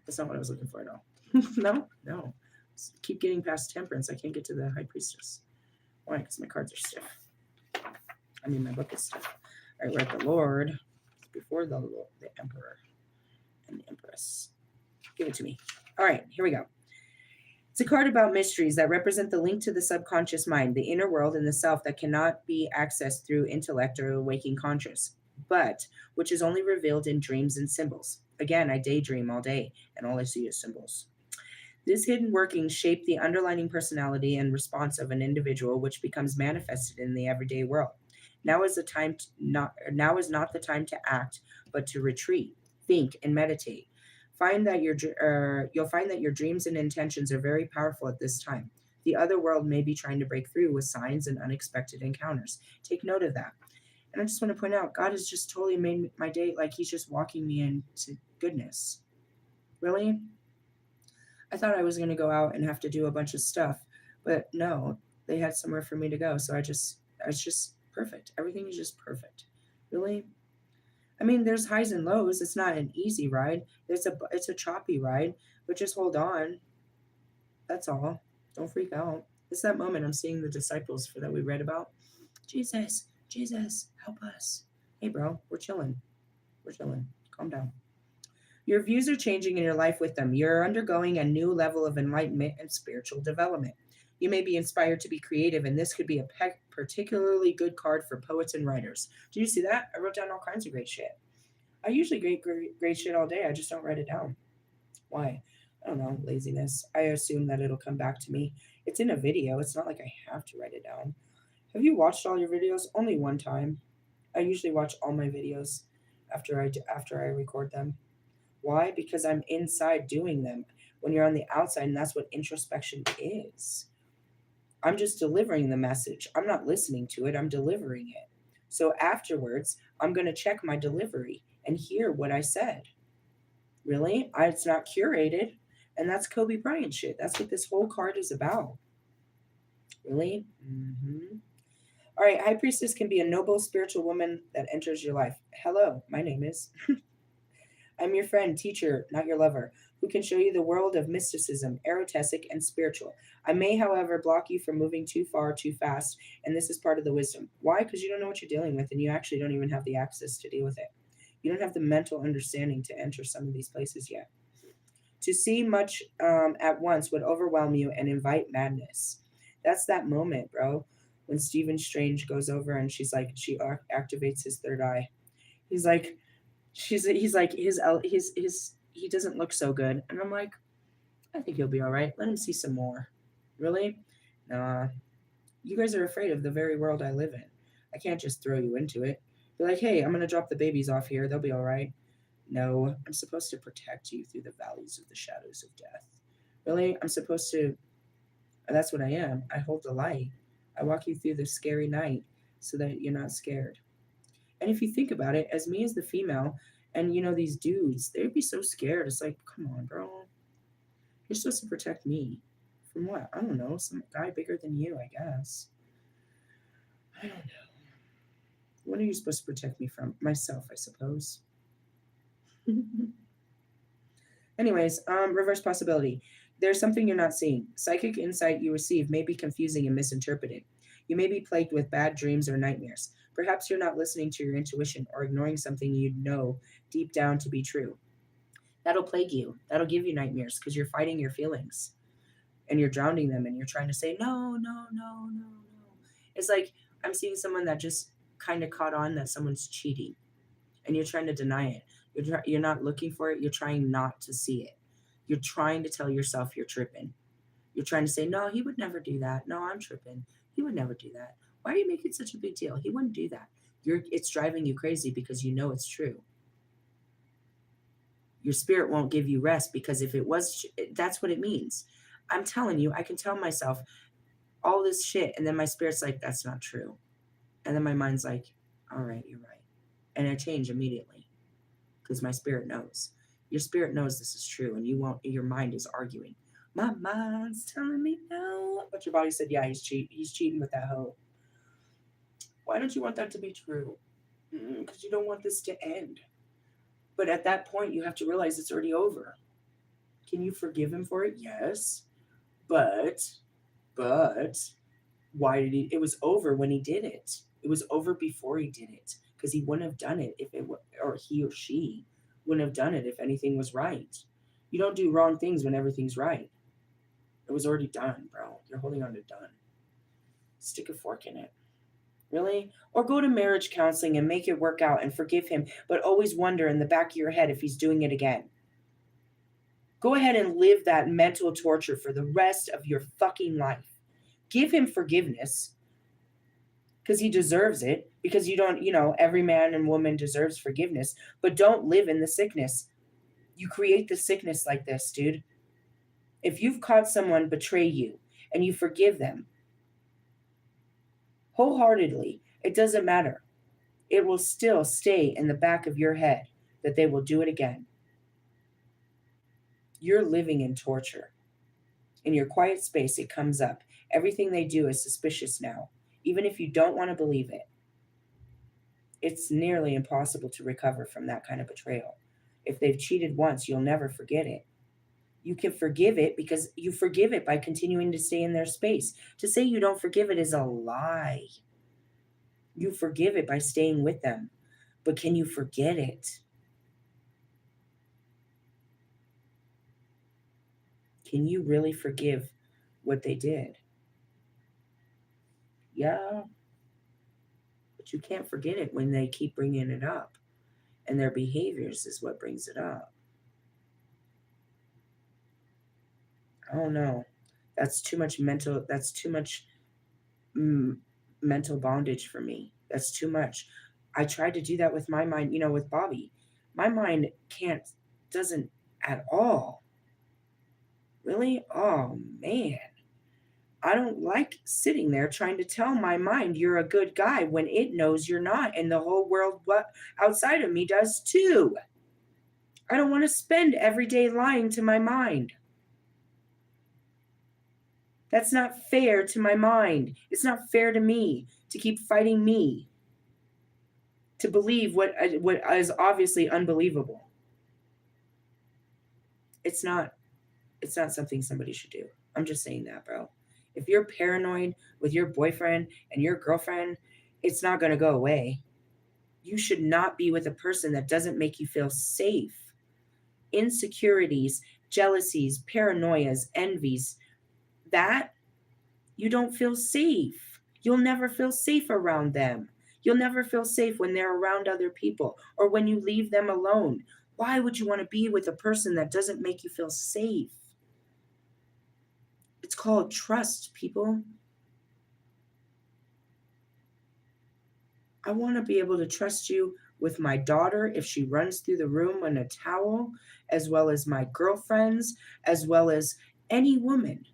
That's not what I was looking for at all. No. Keep getting past Temperance. I can't get to the High Priestess. Why? Because my cards are stiff. I mean, my book is stiff. All right, we're at the Lord before the Emperor and the Empress. Give it to me. All right, here we go. It's a card about mysteries that represent the link to the subconscious mind, the inner world, and the self that cannot be accessed through intellect or waking conscious, but which is only revealed in dreams and symbols. Again, I daydream all day, and all I see is symbols. This hidden workings shape the underlying personality and response of an individual, which becomes manifested in the everyday world. Now is not the time to act, but to retreat, think, and meditate. You'll find that your dreams and intentions are very powerful at this time. The other world may be trying to break through with signs and unexpected encounters. Take note of that. And I just want to point out, God has just totally made my day like he's just walking me into goodness. Really? I thought I was going to go out and have to do a bunch of stuff, but no, they had somewhere for me to go. So it's just perfect. Everything is just perfect. Really? I mean, there's highs and lows. It's not an easy ride. It's a choppy ride, but just hold on. That's all. Don't freak out. It's that moment I'm seeing the disciples that we read about. Jesus, help us. Hey, bro, we're chilling. Calm down. Your views are changing in your life with them. You're undergoing a new level of enlightenment and spiritual development. You may be inspired to be creative, and this could be a particularly good card for poets and writers. Do you see that? I wrote down all kinds of great shit. I usually grade shit all day. I just don't write it down. Why? I don't know. Laziness. I assume that it'll come back to me. It's in a video. It's not like I have to write it down. Have you watched all your videos? Only one time. I usually watch all my videos after I record them. Why? Because I'm inside doing them. When you're on the outside, and that's what introspection is. I'm just delivering the message. I'm not listening to it. I'm delivering it. So afterwards, I'm going to check my delivery and hear what I said. Really? It's not curated. And that's Kobe Bryant shit. That's what this whole card is about. Really? Mm-hmm. All right. High Priestess can be a noble spiritual woman that enters your life. Hello. My name is. I'm your friend, teacher, not your lover, who can show you the world of mysticism, erotic, and spiritual. I may, however, block you from moving too far too fast, and this is part of the wisdom. Why? Because you don't know what you're dealing with, and you actually don't even have the access to deal with it. You don't have the mental understanding to enter some of these places yet. To see much at once would overwhelm you and invite madness. That's that moment, bro, when Stephen Strange goes over and she activates his third eye. He's like, he's like his he doesn't look so good, and I'm like, I think he'll be all right. Let him see some more. Really? Nah. You guys are afraid of the very world I live in. I can't just throw you into it. Be like, hey, I'm gonna drop the babies off here. They'll be all right. No, I'm supposed to protect you through the valleys of the shadows of death. Really? I'm supposed to. That's what I am. I hold the light. I walk you through the scary night so that you're not scared. And if you think about it, as me as the female, and these dudes, they'd be so scared. It's like, come on, bro. You're supposed to protect me. From what? I don't know. Some guy bigger than you, I guess. I don't know. What are you supposed to protect me from? Myself, I suppose. Anyways, reverse possibility. There's something you're not seeing. Psychic insight you receive may be confusing and misinterpreted. You may be plagued with bad dreams or nightmares. Perhaps you're not listening to your intuition or ignoring something you know deep down to be true. That'll plague you. That'll give you nightmares because you're fighting your feelings and you're drowning them and you're trying to say, no, no, no, no, no. It's like I'm seeing someone that just kind of caught on that someone's cheating and you're trying to deny it. You're not looking for it. You're trying not to see it. You're trying to tell yourself you're tripping. You're trying to say, no, he would never do that. No, I'm tripping. He would never do that. Why are you making such a big deal? He wouldn't do that. It's driving you crazy because you know it's true. Your spirit won't give you rest because if it was, that's what it means. I'm telling you, I can tell myself all this shit, and then my spirit's like, that's not true. And then my mind's like, all right, you're right. And I change immediately because my spirit knows. Your spirit knows this is true, and your mind is arguing. My mind's telling me no. But your body said, yeah, he's cheating with that hoe. Why don't you want that to be true? Because you don't want this to end. But at that point, you have to realize it's already over. Can you forgive him for it? Yes. But why did he? It was over when he did it. It was over before he did it because he wouldn't have done it or he or she wouldn't have done it if anything was right. You don't do wrong things when everything's right. It was already done, bro. You're holding on to done. Stick a fork in it. Really? Or go to marriage counseling and make it work out and forgive him, but always wonder in the back of your head if he's doing it again. Go ahead and live that mental torture for the rest of your fucking life. Give him forgiveness because he deserves it, because every man and woman deserves forgiveness, but don't live in the sickness. You create the sickness like this, dude. If you've caught someone betray you and you forgive them wholeheartedly, it doesn't matter. It will still stay in the back of your head that they will do it again. You're living in torture. In your quiet space, it comes up. Everything they do is suspicious now, even if you don't want to believe it. It's nearly impossible to recover from that kind of betrayal. If they've cheated once, you'll never forget it. You can forgive it because you forgive it by continuing to stay in their space. To say you don't forgive it is a lie. You forgive it by staying with them. But can you forget it? Can you really forgive what they did? Yeah. But you can't forget it when they keep bringing it up. And their behaviors is what brings it up. I don't know. That's too much mental bondage for me. That's too much. I tried to do that with my mind, with Bobby. My mind doesn't at all. Really? Oh, man. I don't like sitting there trying to tell my mind you're a good guy when it knows you're not, and the whole world outside of me does too. I don't want to spend every day lying to my mind. That's not fair to my mind. It's not fair to me to keep fighting me to believe what is obviously unbelievable. It's not something somebody should do. I'm just saying that, bro. If you're paranoid with your boyfriend and your girlfriend, it's not going to go away. You should not be with a person that doesn't make you feel safe. Insecurities, jealousies, paranoias, envies, that you don't feel safe. You'll never feel safe around them. You'll never feel safe when they're around other people or when you leave them alone. Why would you want to be with a person that doesn't make you feel safe? It's called trust, people. I want to be able to trust you with my daughter if she runs through the room in a towel, as well as my girlfriends, as well as any woman.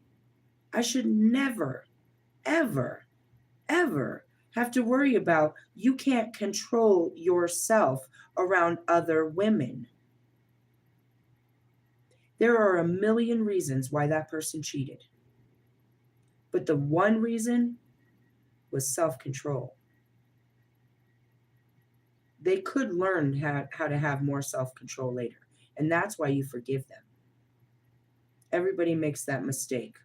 I should never, ever, ever have to worry about you can't control yourself around other women. There are a million reasons why that person cheated. But the one reason was self-control. They could learn how to have more self-control later. And that's why you forgive them. Everybody makes that mistake.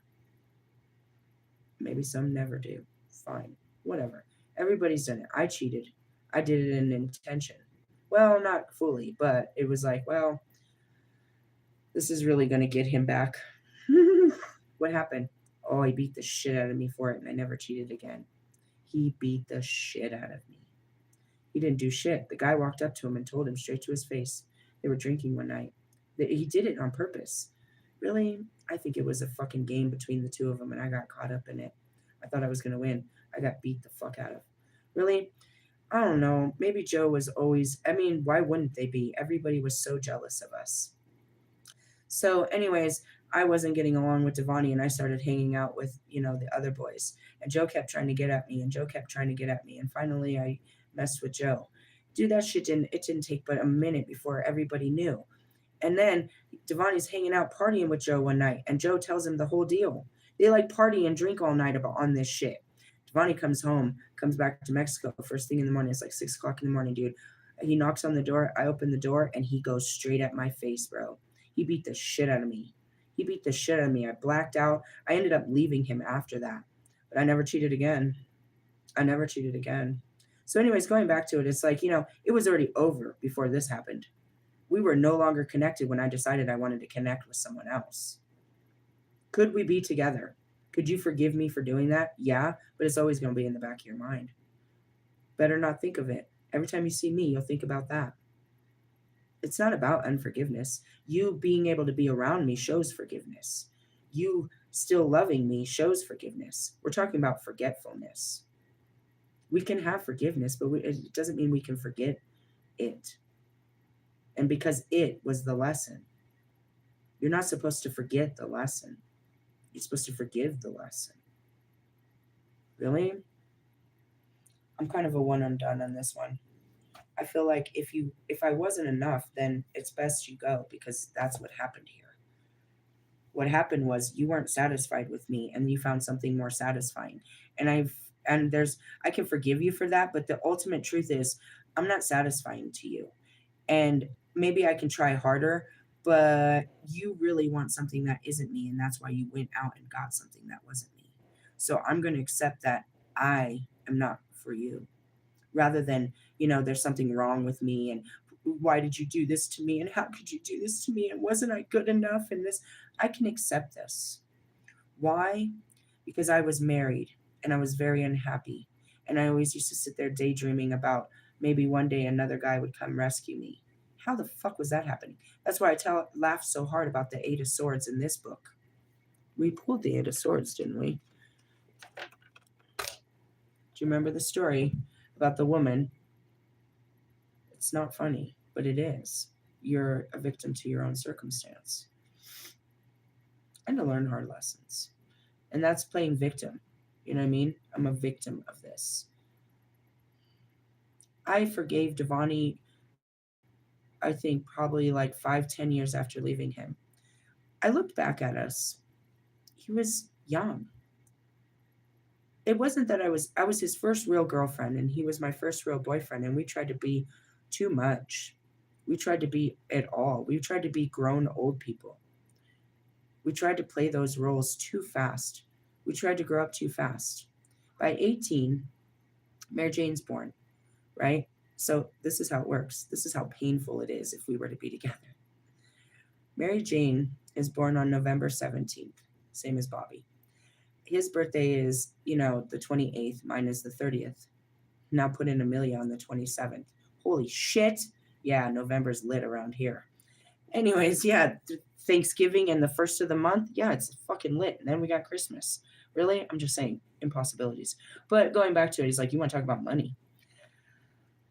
Maybe some never do. Fine. Whatever. Everybody's done it. I cheated. I did it in intention. Well, not fully, but it was like, well, this is really going to get him back. What happened? Oh, he beat the shit out of me for it, and I never cheated again. He beat the shit out of me. He didn't do shit. The guy walked up to him and told him straight to his face. They were drinking one night. He did it on purpose. Really? I think it was a fucking game between the two of them, and I got caught up in it. I thought I was going to win. I got beat the fuck out of. Really? I don't know. Maybe Joe was always, why wouldn't they be? Everybody was so jealous of us. So anyways, I wasn't getting along with Devani, and I started hanging out with, the other boys. And Joe kept trying to get at me, and finally I messed with Joe. Dude, that shit didn't take but a minute before everybody knew. And then Devani's hanging out partying with Joe one night, and Joe tells him the whole deal. They like party and drink all night on this shit. Devani comes back to Mexico first thing in the morning. It's like 6 o'clock in the morning, dude. He knocks on the door. I open the door, and he goes straight at my face, bro. He beat the shit out of me. I blacked out. I ended up leaving him after that. But I never cheated again. So anyways, going back to it, it's like, it was already over before this happened. We were no longer connected when I decided I wanted to connect with someone else. Could we be together? Could you forgive me for doing that? Yeah, but it's always going to be in the back of your mind. Better not think of it. Every time you see me, you'll think about that. It's not about unforgiveness. You being able to be around me shows forgiveness. You still loving me shows forgiveness. We're talking about forgetfulness. We can have forgiveness, but it doesn't mean we can forget it. And because it was the lesson. You're not supposed to forget the lesson. You're supposed to forgive the lesson. Really? I'm kind of a one and done on this one. I feel like if I wasn't enough, then it's best you go, because that's what happened here. What happened was you weren't satisfied with me and you found something more satisfying. And I can forgive you for that, but the ultimate truth is I'm not satisfying to you. And maybe I can try harder, but you really want something that isn't me, and that's why you went out and got something that wasn't me. So I'm going to accept that I am not for you, rather than, there's something wrong with me, and why did you do this to me, and how could you do this to me, and wasn't I good enough, and this. I can accept this. Why? Because I was married, and I was very unhappy, And I always used to sit there daydreaming about maybe one day another guy would come rescue me. How the fuck was that happening? That's why laughed so hard about the Eight of Swords in this book. We pulled the Eight of Swords, didn't we? Do you remember the story about the woman? It's not funny, but it is. You're a victim to your own circumstance. And to learn hard lessons. And that's playing victim. You know what I mean? I'm a victim of this. I forgave Devani, I think probably like 5-10 years after leaving him. I looked back at us. He was young. It wasn't that I was his first real girlfriend and he was my first real boyfriend, and we tried to be too much. We tried to be it all. We tried to be grown old people. We tried to play those roles too fast. We tried to grow up too fast. By 18, Mary Jane's born, right? So this is how it works. This is how painful it is if we were to be together. Mary Jane is born on November 17th, same as Bobby. His birthday is, the 28th, mine is the 30th. Now put in Amelia on the 27th. Holy shit. Yeah, November's lit around here. Anyways, yeah, Thanksgiving and the first of the month, yeah, it's fucking lit. And then we got Christmas. Really? I'm just saying, impossibilities. But going back to it, he's like, you want to talk about money?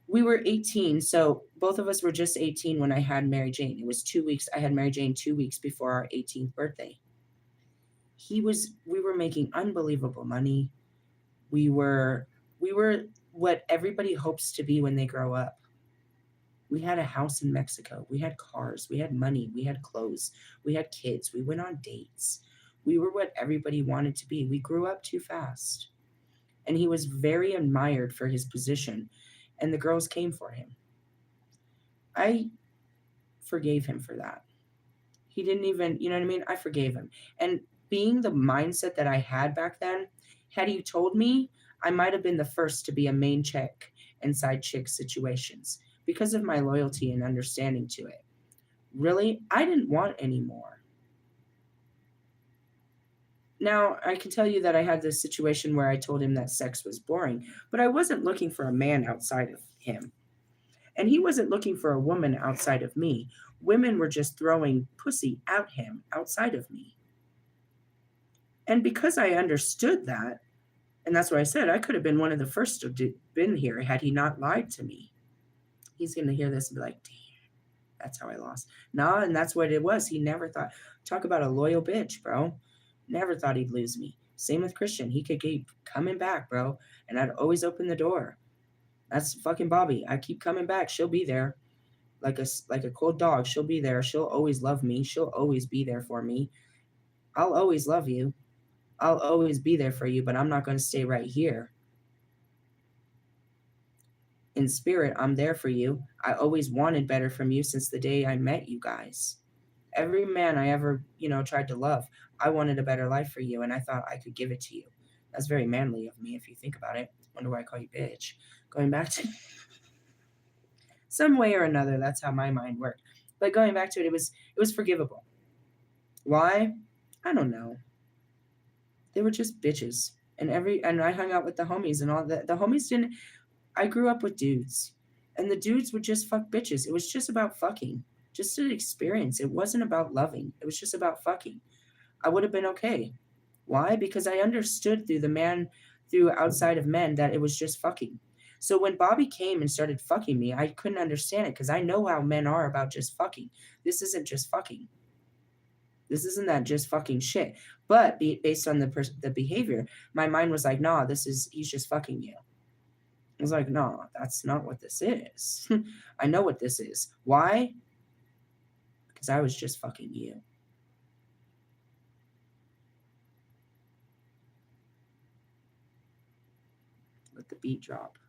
We were 18, so both of us were just 18 when I had Mary Jane. It was 2 weeks. I had Mary Jane 2 weeks before our 18th birthday. We were making unbelievable money. We were what everybody hopes to be when they grow up. We had a house in Mexico. We had cars. We had money. We had clothes. We had kids. We went on dates. We were what everybody wanted to be. We grew up too fast. And he was very admired for his position, and the girls came for him. I forgave him for that. He didn't even, you know what I mean? I forgave him. And being the mindset that I had back then, had he told me, I might have been the first to be a main chick in side chick situations because of my loyalty and understanding to it. Really, I didn't want any more. Now, I can tell you that I had this situation where I told him that sex was boring, but I wasn't looking for a man outside of him. And he wasn't looking for a woman outside of me. Women were just throwing pussy at him outside of me. And because I understood that, and that's what I said, I could have been one of the first to have been here had he not lied to me. He's going to hear this and be like, damn, that's how I lost. Nah, and that's what it was. He never thought, talk about a loyal bitch, bro. Never thought he'd lose me. Same with Christian. He could keep coming back, bro. And I'd always open the door. That's fucking Bobby. I keep coming back. She'll be there. Like a cold dog. She'll be there. She'll always love me. She'll always be there for me. I'll always love you. I'll always be there for you, but I'm not going to stay right here. In spirit, I'm there for you. I always wanted better from you since the day I met you guys. Every man I ever, tried to love, I wanted a better life for you, and I thought I could give it to you. That's very manly of me if you think about it. Wonder why I call you bitch. Going back to some way or another, that's how my mind worked. But going back to it, it was forgivable. Why? I don't know. They were just bitches. And I hung out with the homies and all that. The homies didn't. I grew up with dudes, and the dudes would just fuck bitches. It was just about fucking, just an experience. It wasn't about loving. It was just about fucking. I would have been okay. Why? Because I understood through outside of men that it was just fucking. So when Bobby came and started fucking me, I couldn't understand it because I know how men are about just fucking. This isn't just fucking. This isn't that just fucking shit. But based on the behavior, my mind was like, nah, he's just fucking you. I was like, no, that's not what this is. I know what this is. Why? Because I was just fucking you. Let the beat drop.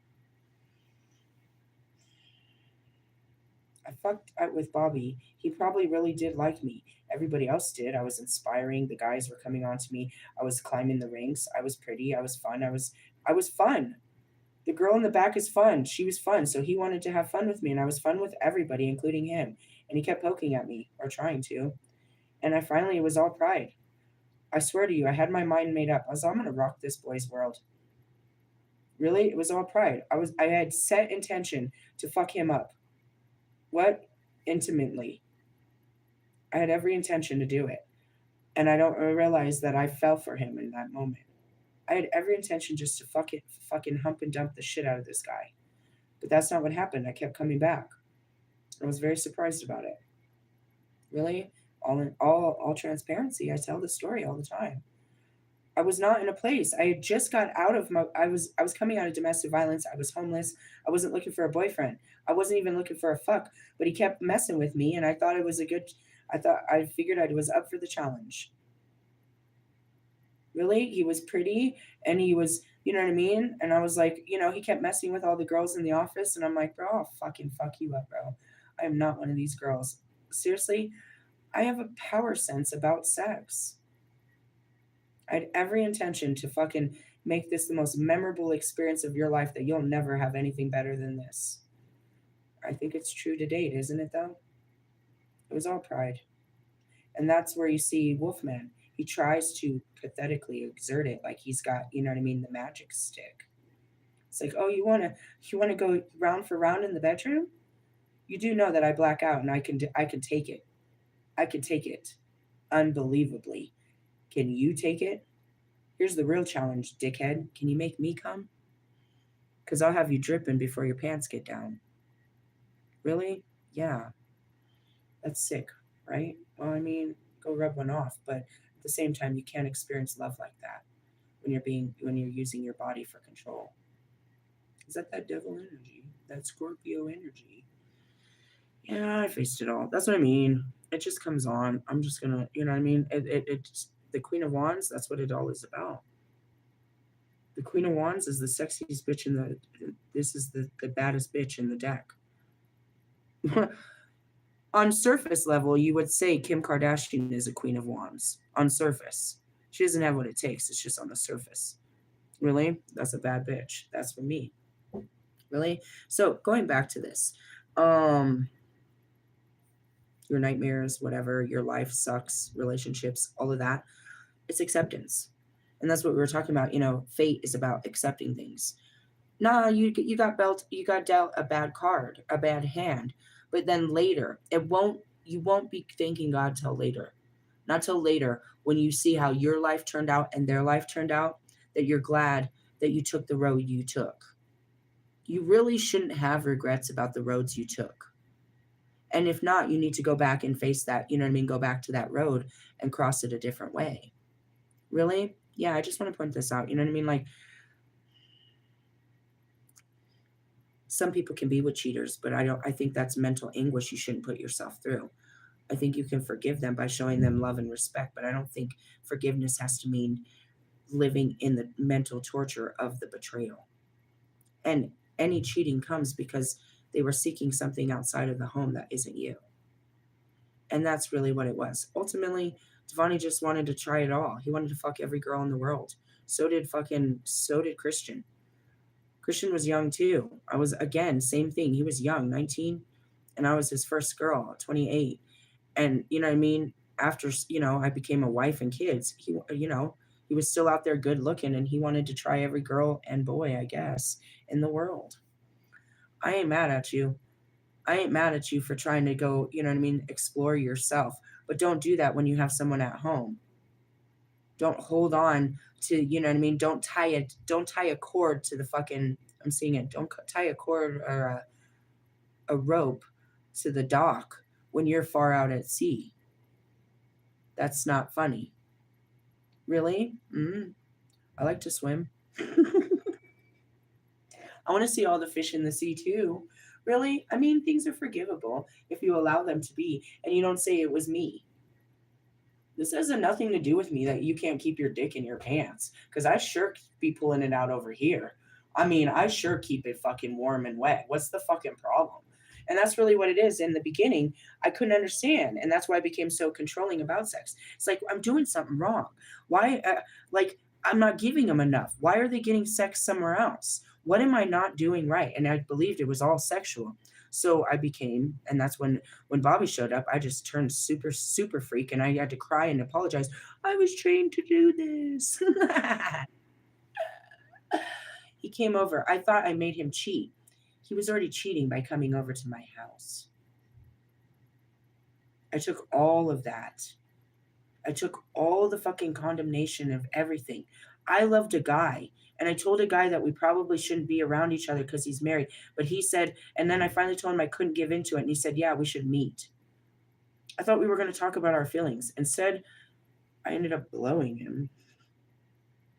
I fucked out with Bobby. He probably really did like me. Everybody else did. I was inspiring. The guys were coming on to me. I was climbing the ranks. I was pretty. I was fun. I was fun. The girl in the back is fun. She was fun. So he wanted to have fun with me, and I was fun with everybody, including him. And he kept poking at me, or trying to. And it was all pride. I swear to you, I had my mind made up. I'm going to rock this boy's world. Really? It was all pride. I had set intention to fuck him up. What? Intimately. I had every intention to do it. And I don't realize that I fell for him in that moment. I had every intention just to fucking hump and dump the shit out of this guy. But that's not what happened. I kept coming back. I was very surprised about it. Really? All transparency. I tell this story all the time. I was not in a place. I had just got out of my I was coming out of domestic violence. I was homeless. I wasn't looking for a boyfriend. I wasn't even looking for a fuck. But he kept messing with me and I thought it was a good I figured I was up for the challenge. Really? He was pretty and he was, you know what I mean? And I was like, he kept messing with all the girls in the office and I'm like, bro, I'll fucking fuck you up, bro. I am not one of these girls. Seriously, I have a power sense about sex. I had every intention to fucking make this the most memorable experience of your life that you'll never have anything better than this. I think it's true to date, isn't it though? It was all pride. And that's where you see Wolfman. He tries to pathetically exert it like he's got, you know what I mean, the magic stick. It's like, oh, you wanna go round for round in the bedroom? You do know that I black out and I can take it. I can take it. Unbelievably. Can you take it? Here's the real challenge, dickhead. Can you make me come? Because I'll have you dripping before your pants get down. Really? Yeah. That's sick, right? Well, I mean, go rub one off, but at the same time, you can't experience love like that when you're using your body for control. Is that devil energy? That Scorpio energy? Yeah, I faced it all. That's what I mean. It just comes on. I'm just gonna, you know what I mean? It's the Queen of Wands. That's what it all is about. The Queen of Wands is the sexiest bitch in the. This is the baddest bitch in the deck. On surface level, you would say Kim Kardashian is a Queen of Wands. On surface, she doesn't have what it takes. It's just on the surface. Really, that's a bad bitch. That's for me. Really. So going back to this, um, your nightmares, whatever, your life sucks, relationships, all of that. It's acceptance, and that's what we were talking about. Fate is about accepting things. Nah, you got dealt a bad card, a bad hand, but then later you won't be thanking God till later. Not till later when you see how your life turned out and their life turned out, that you're glad that you took the road you took. You really shouldn't have regrets about the roads you took. And if not, you need to go back and face that, you know what I mean? Go back to that road and cross it a different way. Really? Yeah, I just want to point this out. You know what I mean? Like, some people can be with cheaters, but I think that's mental anguish you shouldn't put yourself through. I think you can forgive them by showing them love and respect, but I don't think forgiveness has to mean living in the mental torture of the betrayal. And any cheating comes because they were seeking something outside of the home that isn't you. And that's really what it was. Ultimately, Devani just wanted to try it all. He wanted to fuck every girl in the world. So did Christian. Christian was young too. I was, again, same thing. He was young, 19, and I was his first girl, 28. And you know what I mean? After, I became a wife and kids, he was still out there good looking and he wanted to try every girl and boy, I guess, in the world. I ain't mad at you. I ain't mad at you for trying to go, you know what I mean, explore yourself. But don't do that when you have someone at home. Don't hold on to, you know what I mean? Don't tie a cord to the fucking, I'm seeing it. Don't tie a cord or a rope to the dock when you're far out at sea. That's not funny. Really? I like to swim. I want to see all the fish in the sea too. Really? I mean, things are forgivable if you allow them to be and you don't say it was me. This has nothing to do with me that you can't keep your dick in your pants because I sure be pulling it out over here. I mean, I sure keep it fucking warm and wet. What's the fucking problem? And that's really what it is. In the beginning, I couldn't understand. And that's why I became so controlling about sex. It's like, I'm doing something wrong. Why? I'm not giving them enough. Why are they getting sex somewhere else? What am I not doing right? And I believed it was all sexual. So I became, and that's when Bobby showed up, I just turned super, super freak and I had to cry and apologize. I was trained to do this. He came over. I thought I made him cheat. He was already cheating by coming over to my house. I took all of that. I took all the fucking condemnation of everything. I loved a guy, and I told a guy that we probably shouldn't be around each other because he's married. But he said, and then I finally told him I couldn't give into it, and he said, yeah, we should meet. I thought we were going to talk about our feelings. Instead, I ended up blowing him.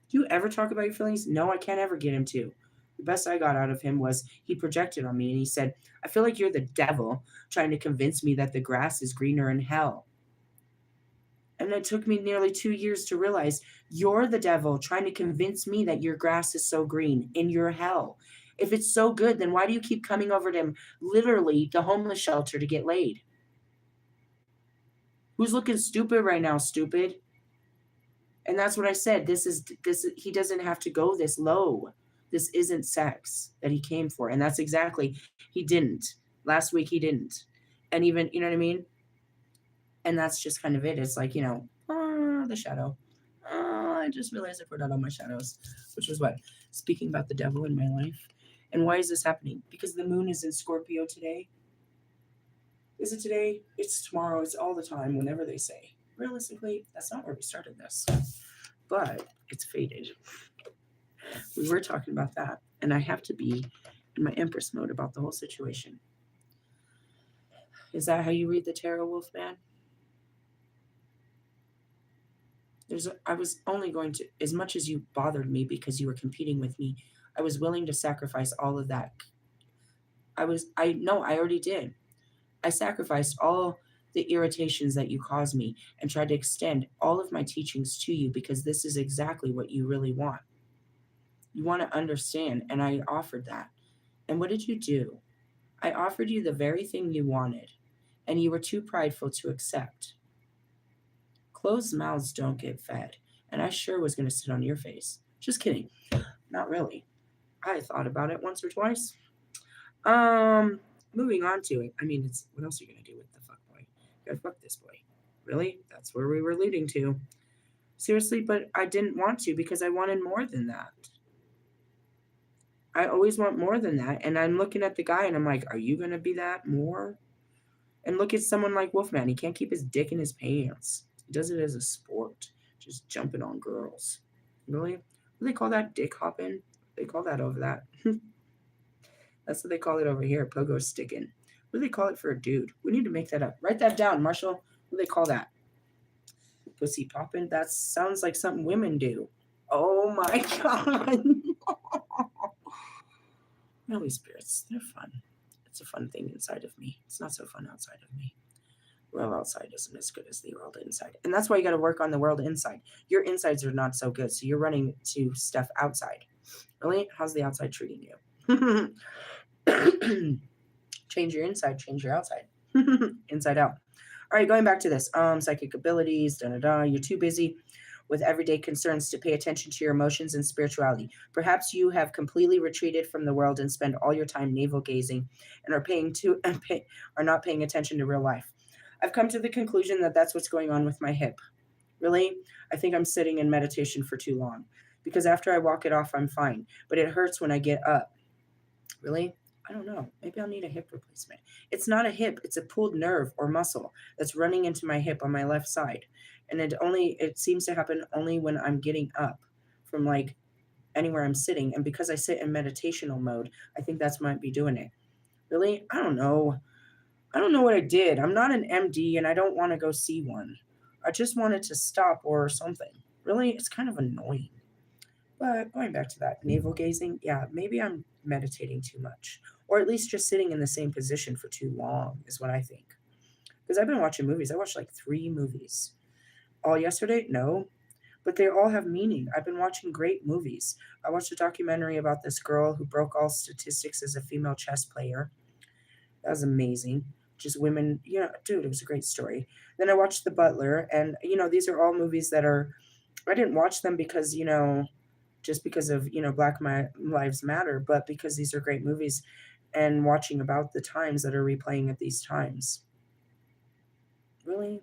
Do you ever talk about your feelings? No, I can't ever get him to. The best I got out of him was he projected on me and he said, I feel like you're the devil trying to convince me that the grass is greener in hell. And it took me nearly 2 years to realize you're the devil trying to convince me that your grass is so green in your hell. If it's so good, then why do you keep coming over to literally the homeless shelter to get laid? Who's looking stupid right now, stupid? And that's what I said. He doesn't have to go this low. This isn't sex that he came for. And that's exactly, he didn't. Last week he didn't. And even, you know what I mean? And that's just kind of it. It's like, the shadow. I just realized I put out all my shadows, which was what? Speaking about the devil in my life. And why is this happening? Because the moon is in Scorpio today. Is it today? It's tomorrow. It's all the time, whenever they say. Realistically, that's not where we started this. But it's faded. We were talking about that. And I have to be in my Empress mode about the whole situation. Is that how you read the tarot, Wolfman? I was only going to, as much as you bothered me because you were competing with me, I was willing to sacrifice all of that. I already did. I sacrificed all the irritations that you caused me and tried to extend all of my teachings to you because this is exactly what you really want. You want to understand, and I offered that. And what did you do? I offered you the very thing you wanted, and you were too prideful to accept. Closed mouths don't get fed, and I sure was going to sit on your face. Just kidding. Not really. I thought about it once or twice. Moving on to it. I mean, what else are you going to do with the fuck boy? You gotta fuck this boy. Really? That's where we were leading to. Seriously, but I didn't want to because I wanted more than that. I always want more than that. And I'm looking at the guy and I'm like, are you going to be that more? And look at someone like Wolfman. He can't keep his dick in his pants. He does it as a sport, just jumping on girls. Really? What do they call that? Dick hopping? They call that over that. That's what they call it over here, pogo sticking. What do they call it for a dude? We need to make that up. Write that down, Marshall. What do they call that? Pussy popping? That sounds like something women do. Oh my God. Holy spirits, they're fun. It's a fun thing inside of me. It's not so fun outside of me. World outside isn't as good as the world inside. And that's why you got to work on the world inside. Your insides are not so good, so you're running to stuff outside. Really? How's the outside treating you? Change your inside, change your outside. Inside out. All right, going back to this. Psychic abilities, You're too busy with everyday concerns to pay attention to your emotions and spirituality. Perhaps you have completely retreated from the world and spend all your time navel gazing and are not paying attention to real life. I've come to the conclusion that that's what's going on with my hip. Really? I think I'm sitting in meditation for too long because after I walk it off, I'm fine, but it hurts when I get up. Really? I don't know. Maybe I'll need a hip replacement. It's not a hip. It's a pulled nerve or muscle that's running into my hip on my left side. And it seems to happen only when I'm getting up from like anywhere I'm sitting. And because I sit in meditational mode, I think that's might be doing it. Really? I don't know. I don't know what I did. I'm not an MD and I don't want to go see one. I just wanted to stop or something. Really? It's kind of annoying. But going back to that, navel gazing, yeah, maybe I'm meditating too much. Or at least just sitting in the same position for too long is what I think. Because I've been watching movies. I watched like 3 movies. All yesterday? No. But they all have meaning. I've been watching great movies. I watched a documentary about this girl who broke all statistics as a female chess player. That was amazing. Just women, dude, it was a great story. Then I watched The Butler. And, these are all movies that I didn't watch them because, just because of, Black Lives Matter, but because these are great movies and watching about the times that are replaying at these times. Really?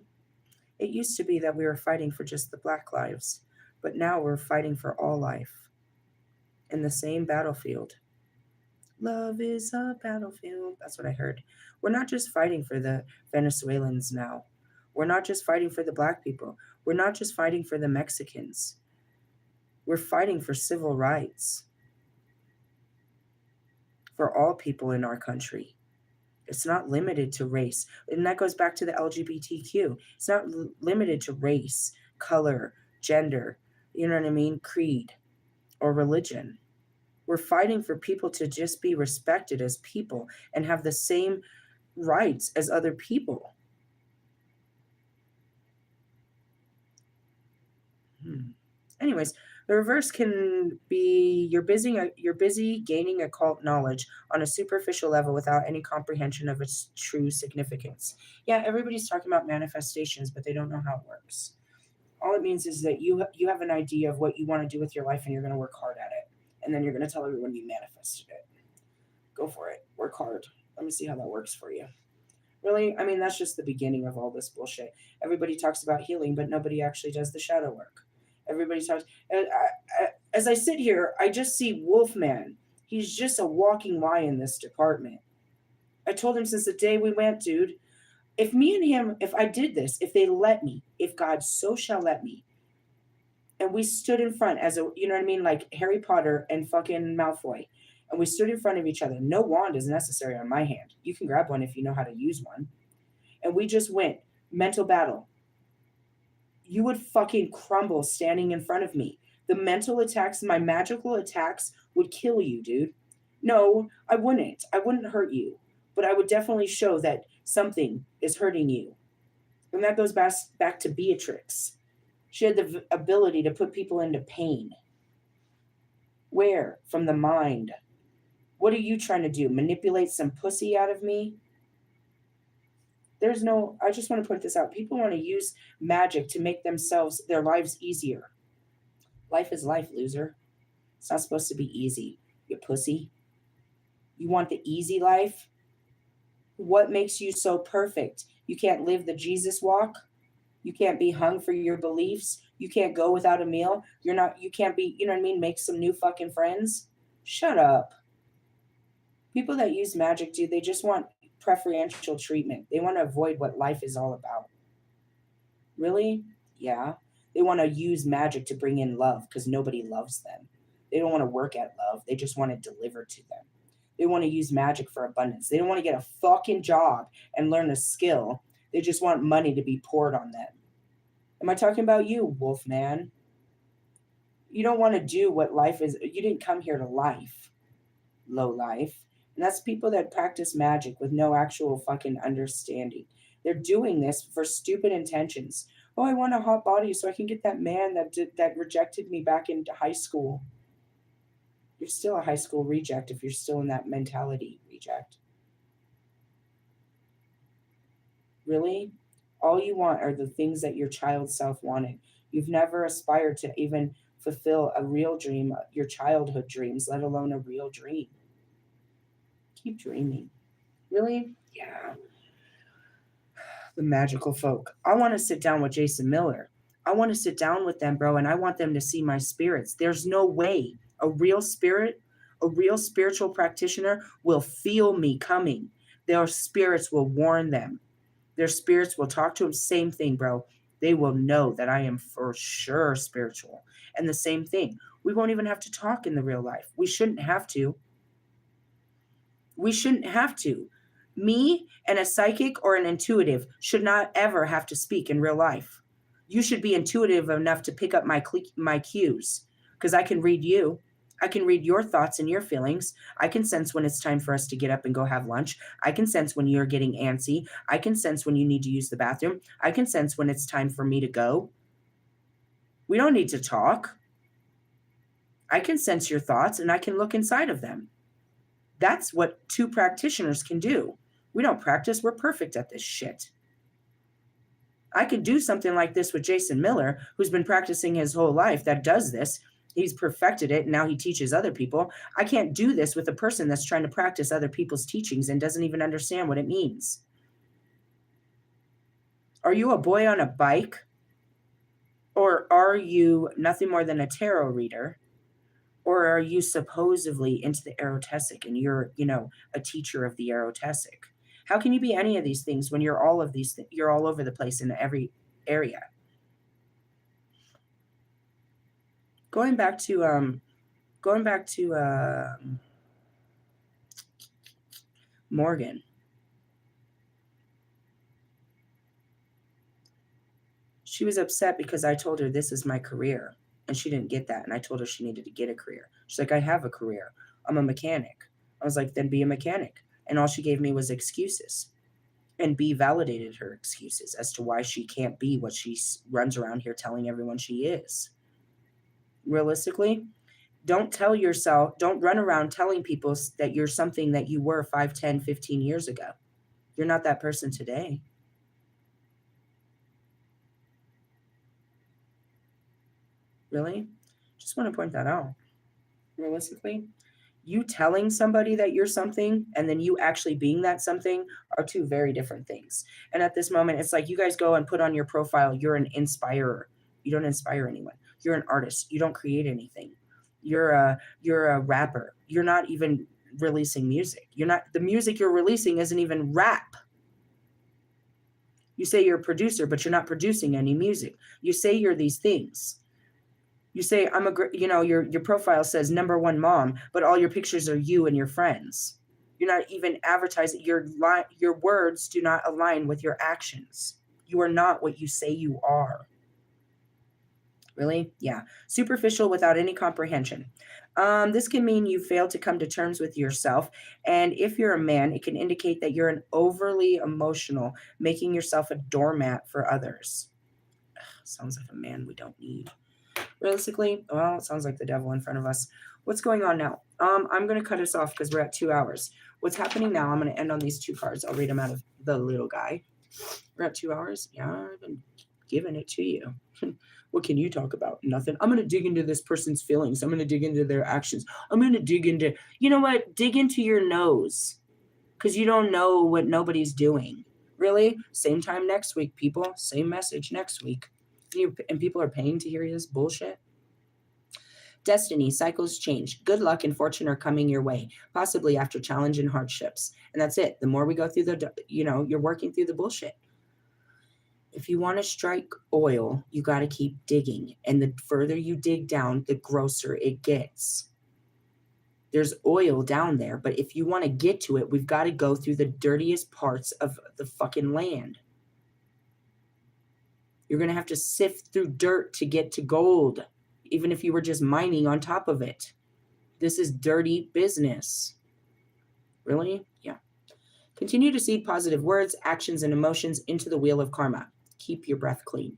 It used to be that we were fighting for just the Black lives, but now we're fighting for all life. in the same battlefield. Love is a battlefield. That's what I heard. We're not just fighting for the Venezuelans now. We're not just fighting for the black people. We're not just fighting for the Mexicans. We're fighting for civil rights for all people in our country. It's not limited to race. And that goes back to the LGBTQ. It's not limited to race, color, gender, you know what I mean, creed, or religion. We're fighting for people to just be respected as people and have the same rights as other people. Anyways, the reverse can be you're busy gaining occult knowledge on a superficial level without any comprehension of its true significance. Yeah, everybody's talking about manifestations, but they don't know how it works. All it means is that you have an idea of what you want to do with your life, and you're going to work hard at it, and then you're going to tell everyone you manifested it. Go for it. Work hard. Let me see how that works for you. Really, I mean, that's just the beginning of all this bullshit. Everybody talks about healing, but nobody actually does the shadow work. Everybody talks. As I sit here, I just see Wolfman. He's just a walking lie in this department. I told him since the day we went, dude, if me and him, if I did this, if they let me, if God so shall let me, and we stood in front as a, you know what I mean, like Harry Potter and fucking Malfoy, and we stood in front of each other. No wand is necessary on my hand. You can grab one if you know how to use one. And we just went mental battle. You would fucking crumble standing in front of me. The mental attacks, my magical attacks would kill you, dude. No, I wouldn't. I wouldn't hurt you. But I would definitely show that something is hurting you. And that goes back to Beatrix. She had the ability to put people into pain. Where? From the mind. What are you trying to do? Manipulate some pussy out of me? I just want to point this out. People want to use magic to make their lives easier. Life is life, loser. It's not supposed to be easy, you pussy. You want the easy life? What makes you so perfect? You can't live the Jesus walk? You can't be hung for your beliefs? You can't go without a meal? You can't be, you know what I mean, make some new fucking friends? Shut up. People that use magic, dude, they just want preferential treatment. They want to avoid what life is all about. Really? Yeah. They want to use magic to bring in love because nobody loves them. They don't want to work at love. They just want it delivered to them. They want to use magic for abundance. They don't want to get a fucking job and learn a skill. They just want money to be poured on them. Am I talking about you, Wolfman? You don't want to do what life is. You didn't come here to life. Low life. And that's people that practice magic with no actual fucking understanding. They're doing this for stupid intentions. Oh, I want a hot body so I can get that man that rejected me back into high school. You're still a high school reject if you're still in that mentality, reject. Really? All you want are the things that your child self wanted. You've never aspired to even fulfill a real dream, your childhood dreams, let alone a real dream. Keep dreaming. Really? Yeah. The magical folk. I want to sit down with Jason Miller. I want to sit down with them, bro, and I want them to see my spirits. There's no way a real spiritual practitioner will feel me coming. Their spirits will warn them. Their spirits will talk to them. Same thing, bro. They will know that I am for sure spiritual. And the same thing. We won't even have to talk in the real life. We shouldn't have to. We shouldn't have to. Me and a psychic or an intuitive should not ever have to speak in real life. You should be intuitive enough to pick up my cues because I can read you. I can read your thoughts and your feelings. I can sense when it's time for us to get up and go have lunch. I can sense when you're getting antsy. I can sense when you need to use the bathroom. I can sense when it's time for me to go. We don't need to talk. I can sense your thoughts and I can look inside of them. That's what two practitioners can do. We don't practice. We're perfect at this shit. I could do something like this with Jason Miller, who's been practicing his whole life, that does this. He's perfected it, and now he teaches other people. I can't do this with a person that's trying to practice other people's teachings and doesn't even understand what it means. Are you a boy on a bike? Or are you nothing more than a tarot reader Or are you supposedly into the erotesic and you're, a teacher of the erotesic? How can you be any of these things when you're all of these you're all over the place in every area? Going back to Morgan. She was upset because I told her this is my career and she didn't get that. And I told her she needed to get a career. She's like, I have a career. I'm a mechanic. I was like, then be a mechanic. And all she gave me was excuses. And B validated her excuses as to why she can't be what she runs around here telling everyone she is. Realistically, don't run around telling people that you're something that you were 5, 10, 15 years ago. You're not that person today. Really? Just want to point that out. Realistically, you telling somebody that you're something and then you actually being that something are two very different things. And at this moment, it's like you guys go and put on your profile, you're an inspirer. You don't inspire anyone. You're an artist. You don't create anything. You're a rapper. You're not even releasing music. The music you're releasing isn't even rap. You say you're a producer, but you're not producing any music. You say you're these things. You say, your profile says #1 mom, but all your pictures are you and your friends. You're not even advertising. Your words do not align with your actions. You are not what you say you are. Really? Yeah. Superficial without any comprehension. This can mean you failed to come to terms with yourself. And if you're a man, it can indicate that you're an overly emotional, making yourself a doormat for others. Ugh, sounds like a man we don't need. Realistically, well, it sounds like the devil in front of us. What's going on now? I'm going to cut us off because we're at 2 hours. What's happening now? I'm going to end on these 2 cards. I'll read them out of the little guy. We're at 2 hours. Yeah, I've been giving it to you. What can you talk about? Nothing. I'm going to dig into this person's feelings. I'm going to dig into their actions. I'm going to dig into, you know what? Dig into your nose because you don't know what nobody's doing. Really? Same time next week, people. Same message next week. And people are paying to hear this bullshit. Destiny, cycles change. Good luck and fortune are coming your way, possibly after challenge and hardships. And that's it. The more we go through you're working through the bullshit. If you want to strike oil, you got to keep digging. And the further you dig down, the grosser it gets. There's oil down there, but if you want to get to it, we've got to go through the dirtiest parts of the fucking land. You're going to have to sift through dirt to get to gold, even if you were just mining on top of it. This is dirty business. Really? Yeah. Continue to seed positive words, actions, and emotions into the wheel of karma. Keep your breath clean,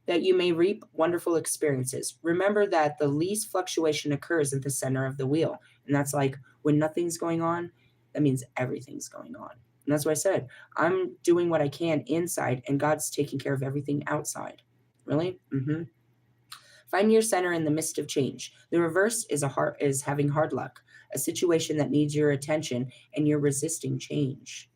that you may reap wonderful experiences. Remember that the least fluctuation occurs at the center of the wheel. And that's like when nothing's going on, that means everything's going on. And that's why I said, I'm doing what I can inside and God's taking care of everything outside. Really? Mm-hmm. Find your center in the midst of change. The reverse is having hard luck, a situation that needs your attention and you're resisting change.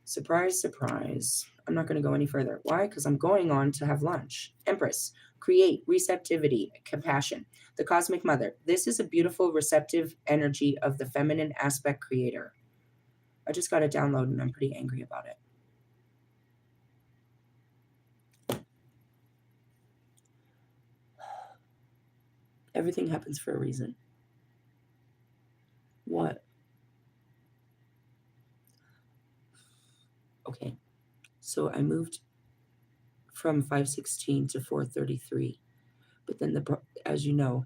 Surprise, surprise. I'm not going to go any further. Why? Because I'm going on to have lunch. Empress, create, receptivity, compassion. The cosmic mother. This is a beautiful, receptive energy of the feminine aspect creator. I just got it downloaded and I'm pretty angry about it. Everything happens for a reason. What? Okay. So I moved from 516 to 433. But then, as you know,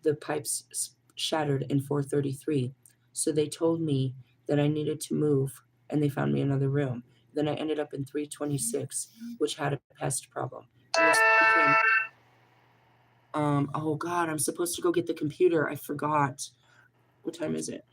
the pipes shattered in 433. So they told me that I needed to move, and they found me another room. Then I ended up in 326, which had a pest problem. And this became, oh God, I'm supposed to go get the computer. I forgot. What time is it?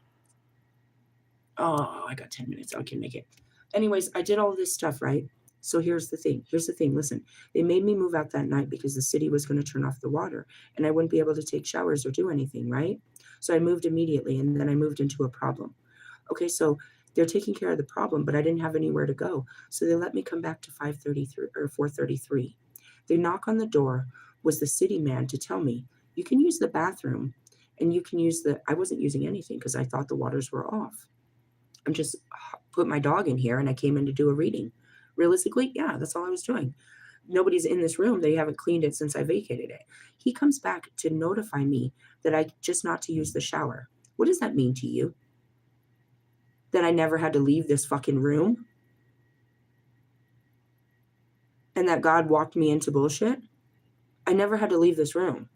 Oh, I got 10 minutes. I can make it. Anyways, I did all this stuff, right? So here's the thing. Listen, they made me move out that night because the city was going to turn off the water and I wouldn't be able to take showers or do anything, right? So I moved immediately and then I moved into a problem. Okay, so they're taking care of the problem, but I didn't have anywhere to go. So they let me come back to 533 or 433. They knock on the door, was the city man to tell me, you can use the bathroom And you can use I wasn't using anything because I thought the waters were off. I'm just put my dog in here and I came in to do a reading. Realistically, yeah, that's all I was doing. Nobody's in this room. They haven't cleaned it since I vacated it. He comes back to notify me that I just not to use the shower. What does that mean to you? That I never had to leave this fucking room? And that God walked me into bullshit? I never had to leave this room.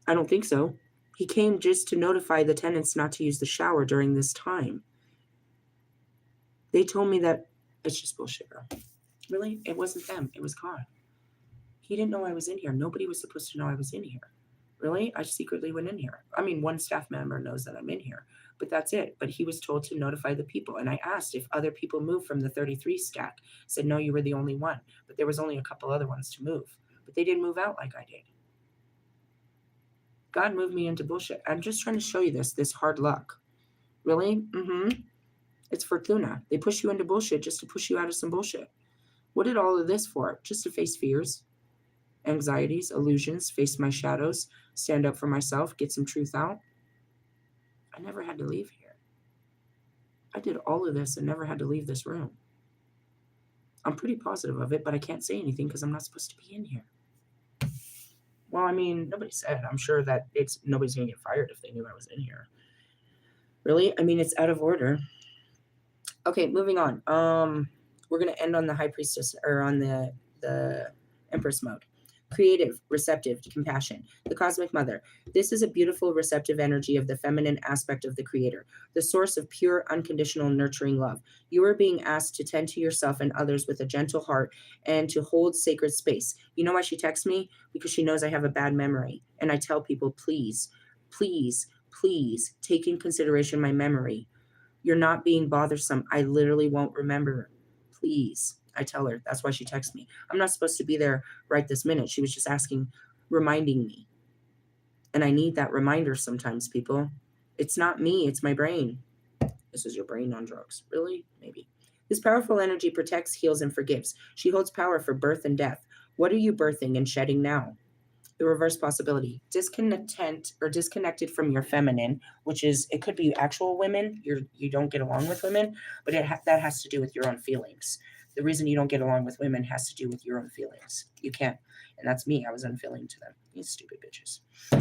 I don't think so. He came just to notify the tenants not to use the shower during this time. They told me that it's just bullshit, girl. Really? It wasn't them. It was God. He didn't know I was in here. Nobody was supposed to know I was in here. Really? I secretly went in here. I mean, one staff member knows that I'm in here, but that's it. But he was told to notify the people. And I asked if other people moved from the 33 stack. Said, no, you were the only one. But there was only a couple other ones to move. But they didn't move out like I did. God moved me into bullshit. I'm just trying to show you this hard luck. Really? It's Fortuna. They push you into bullshit just to push you out of some bullshit. What did all of this for? Just to face fears, anxieties, illusions, face my shadows, stand up for myself, get some truth out. I never had to leave here. I did all of this and never had to leave this room. I'm pretty positive of it, but I can't say anything because I'm not supposed to be in here. Well, I mean, nobody said. I'm sure that nobody's going to get fired if they knew I was in here. Really? I mean, it's out of order. Okay, moving on. We're going to end on the High Priestess, or on the Empress mode. Creative, receptive, compassion. The Cosmic Mother. This is a beautiful, receptive energy of the feminine aspect of the Creator, the source of pure, unconditional, nurturing love. You are being asked to tend to yourself and others with a gentle heart and to hold sacred space. You know why she texts me? Because she knows I have a bad memory. And I tell people, please, please, please take in consideration my memory. You're not being bothersome. I literally won't remember. Please. I tell her. That's why she texts me. I'm not supposed to be there right this minute. She was just reminding me. And I need that reminder sometimes, people. It's not me. It's my brain. This is your brain on drugs. Really? Maybe. This powerful energy protects, heals, and forgives. She holds power for birth and death. What are you birthing and shedding now? The reverse possibility. Disconnected from your feminine, which is, it could be actual women. You don't get along with women, but that has to do with your own feelings. The reason you don't get along with women has to do with your own feelings. You can't. And that's me. I was unfeeling to them. These stupid bitches.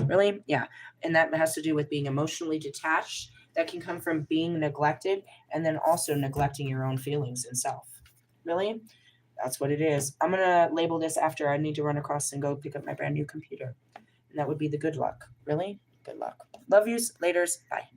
Really? Yeah. And that has to do with being emotionally detached. That can come from being neglected and then also neglecting your own feelings and self. Really? That's what it is. I'm going to label this after I need to run across and go pick up my brand new computer. And that would be the good luck. Really? Good luck. Love yous. Laters. Bye.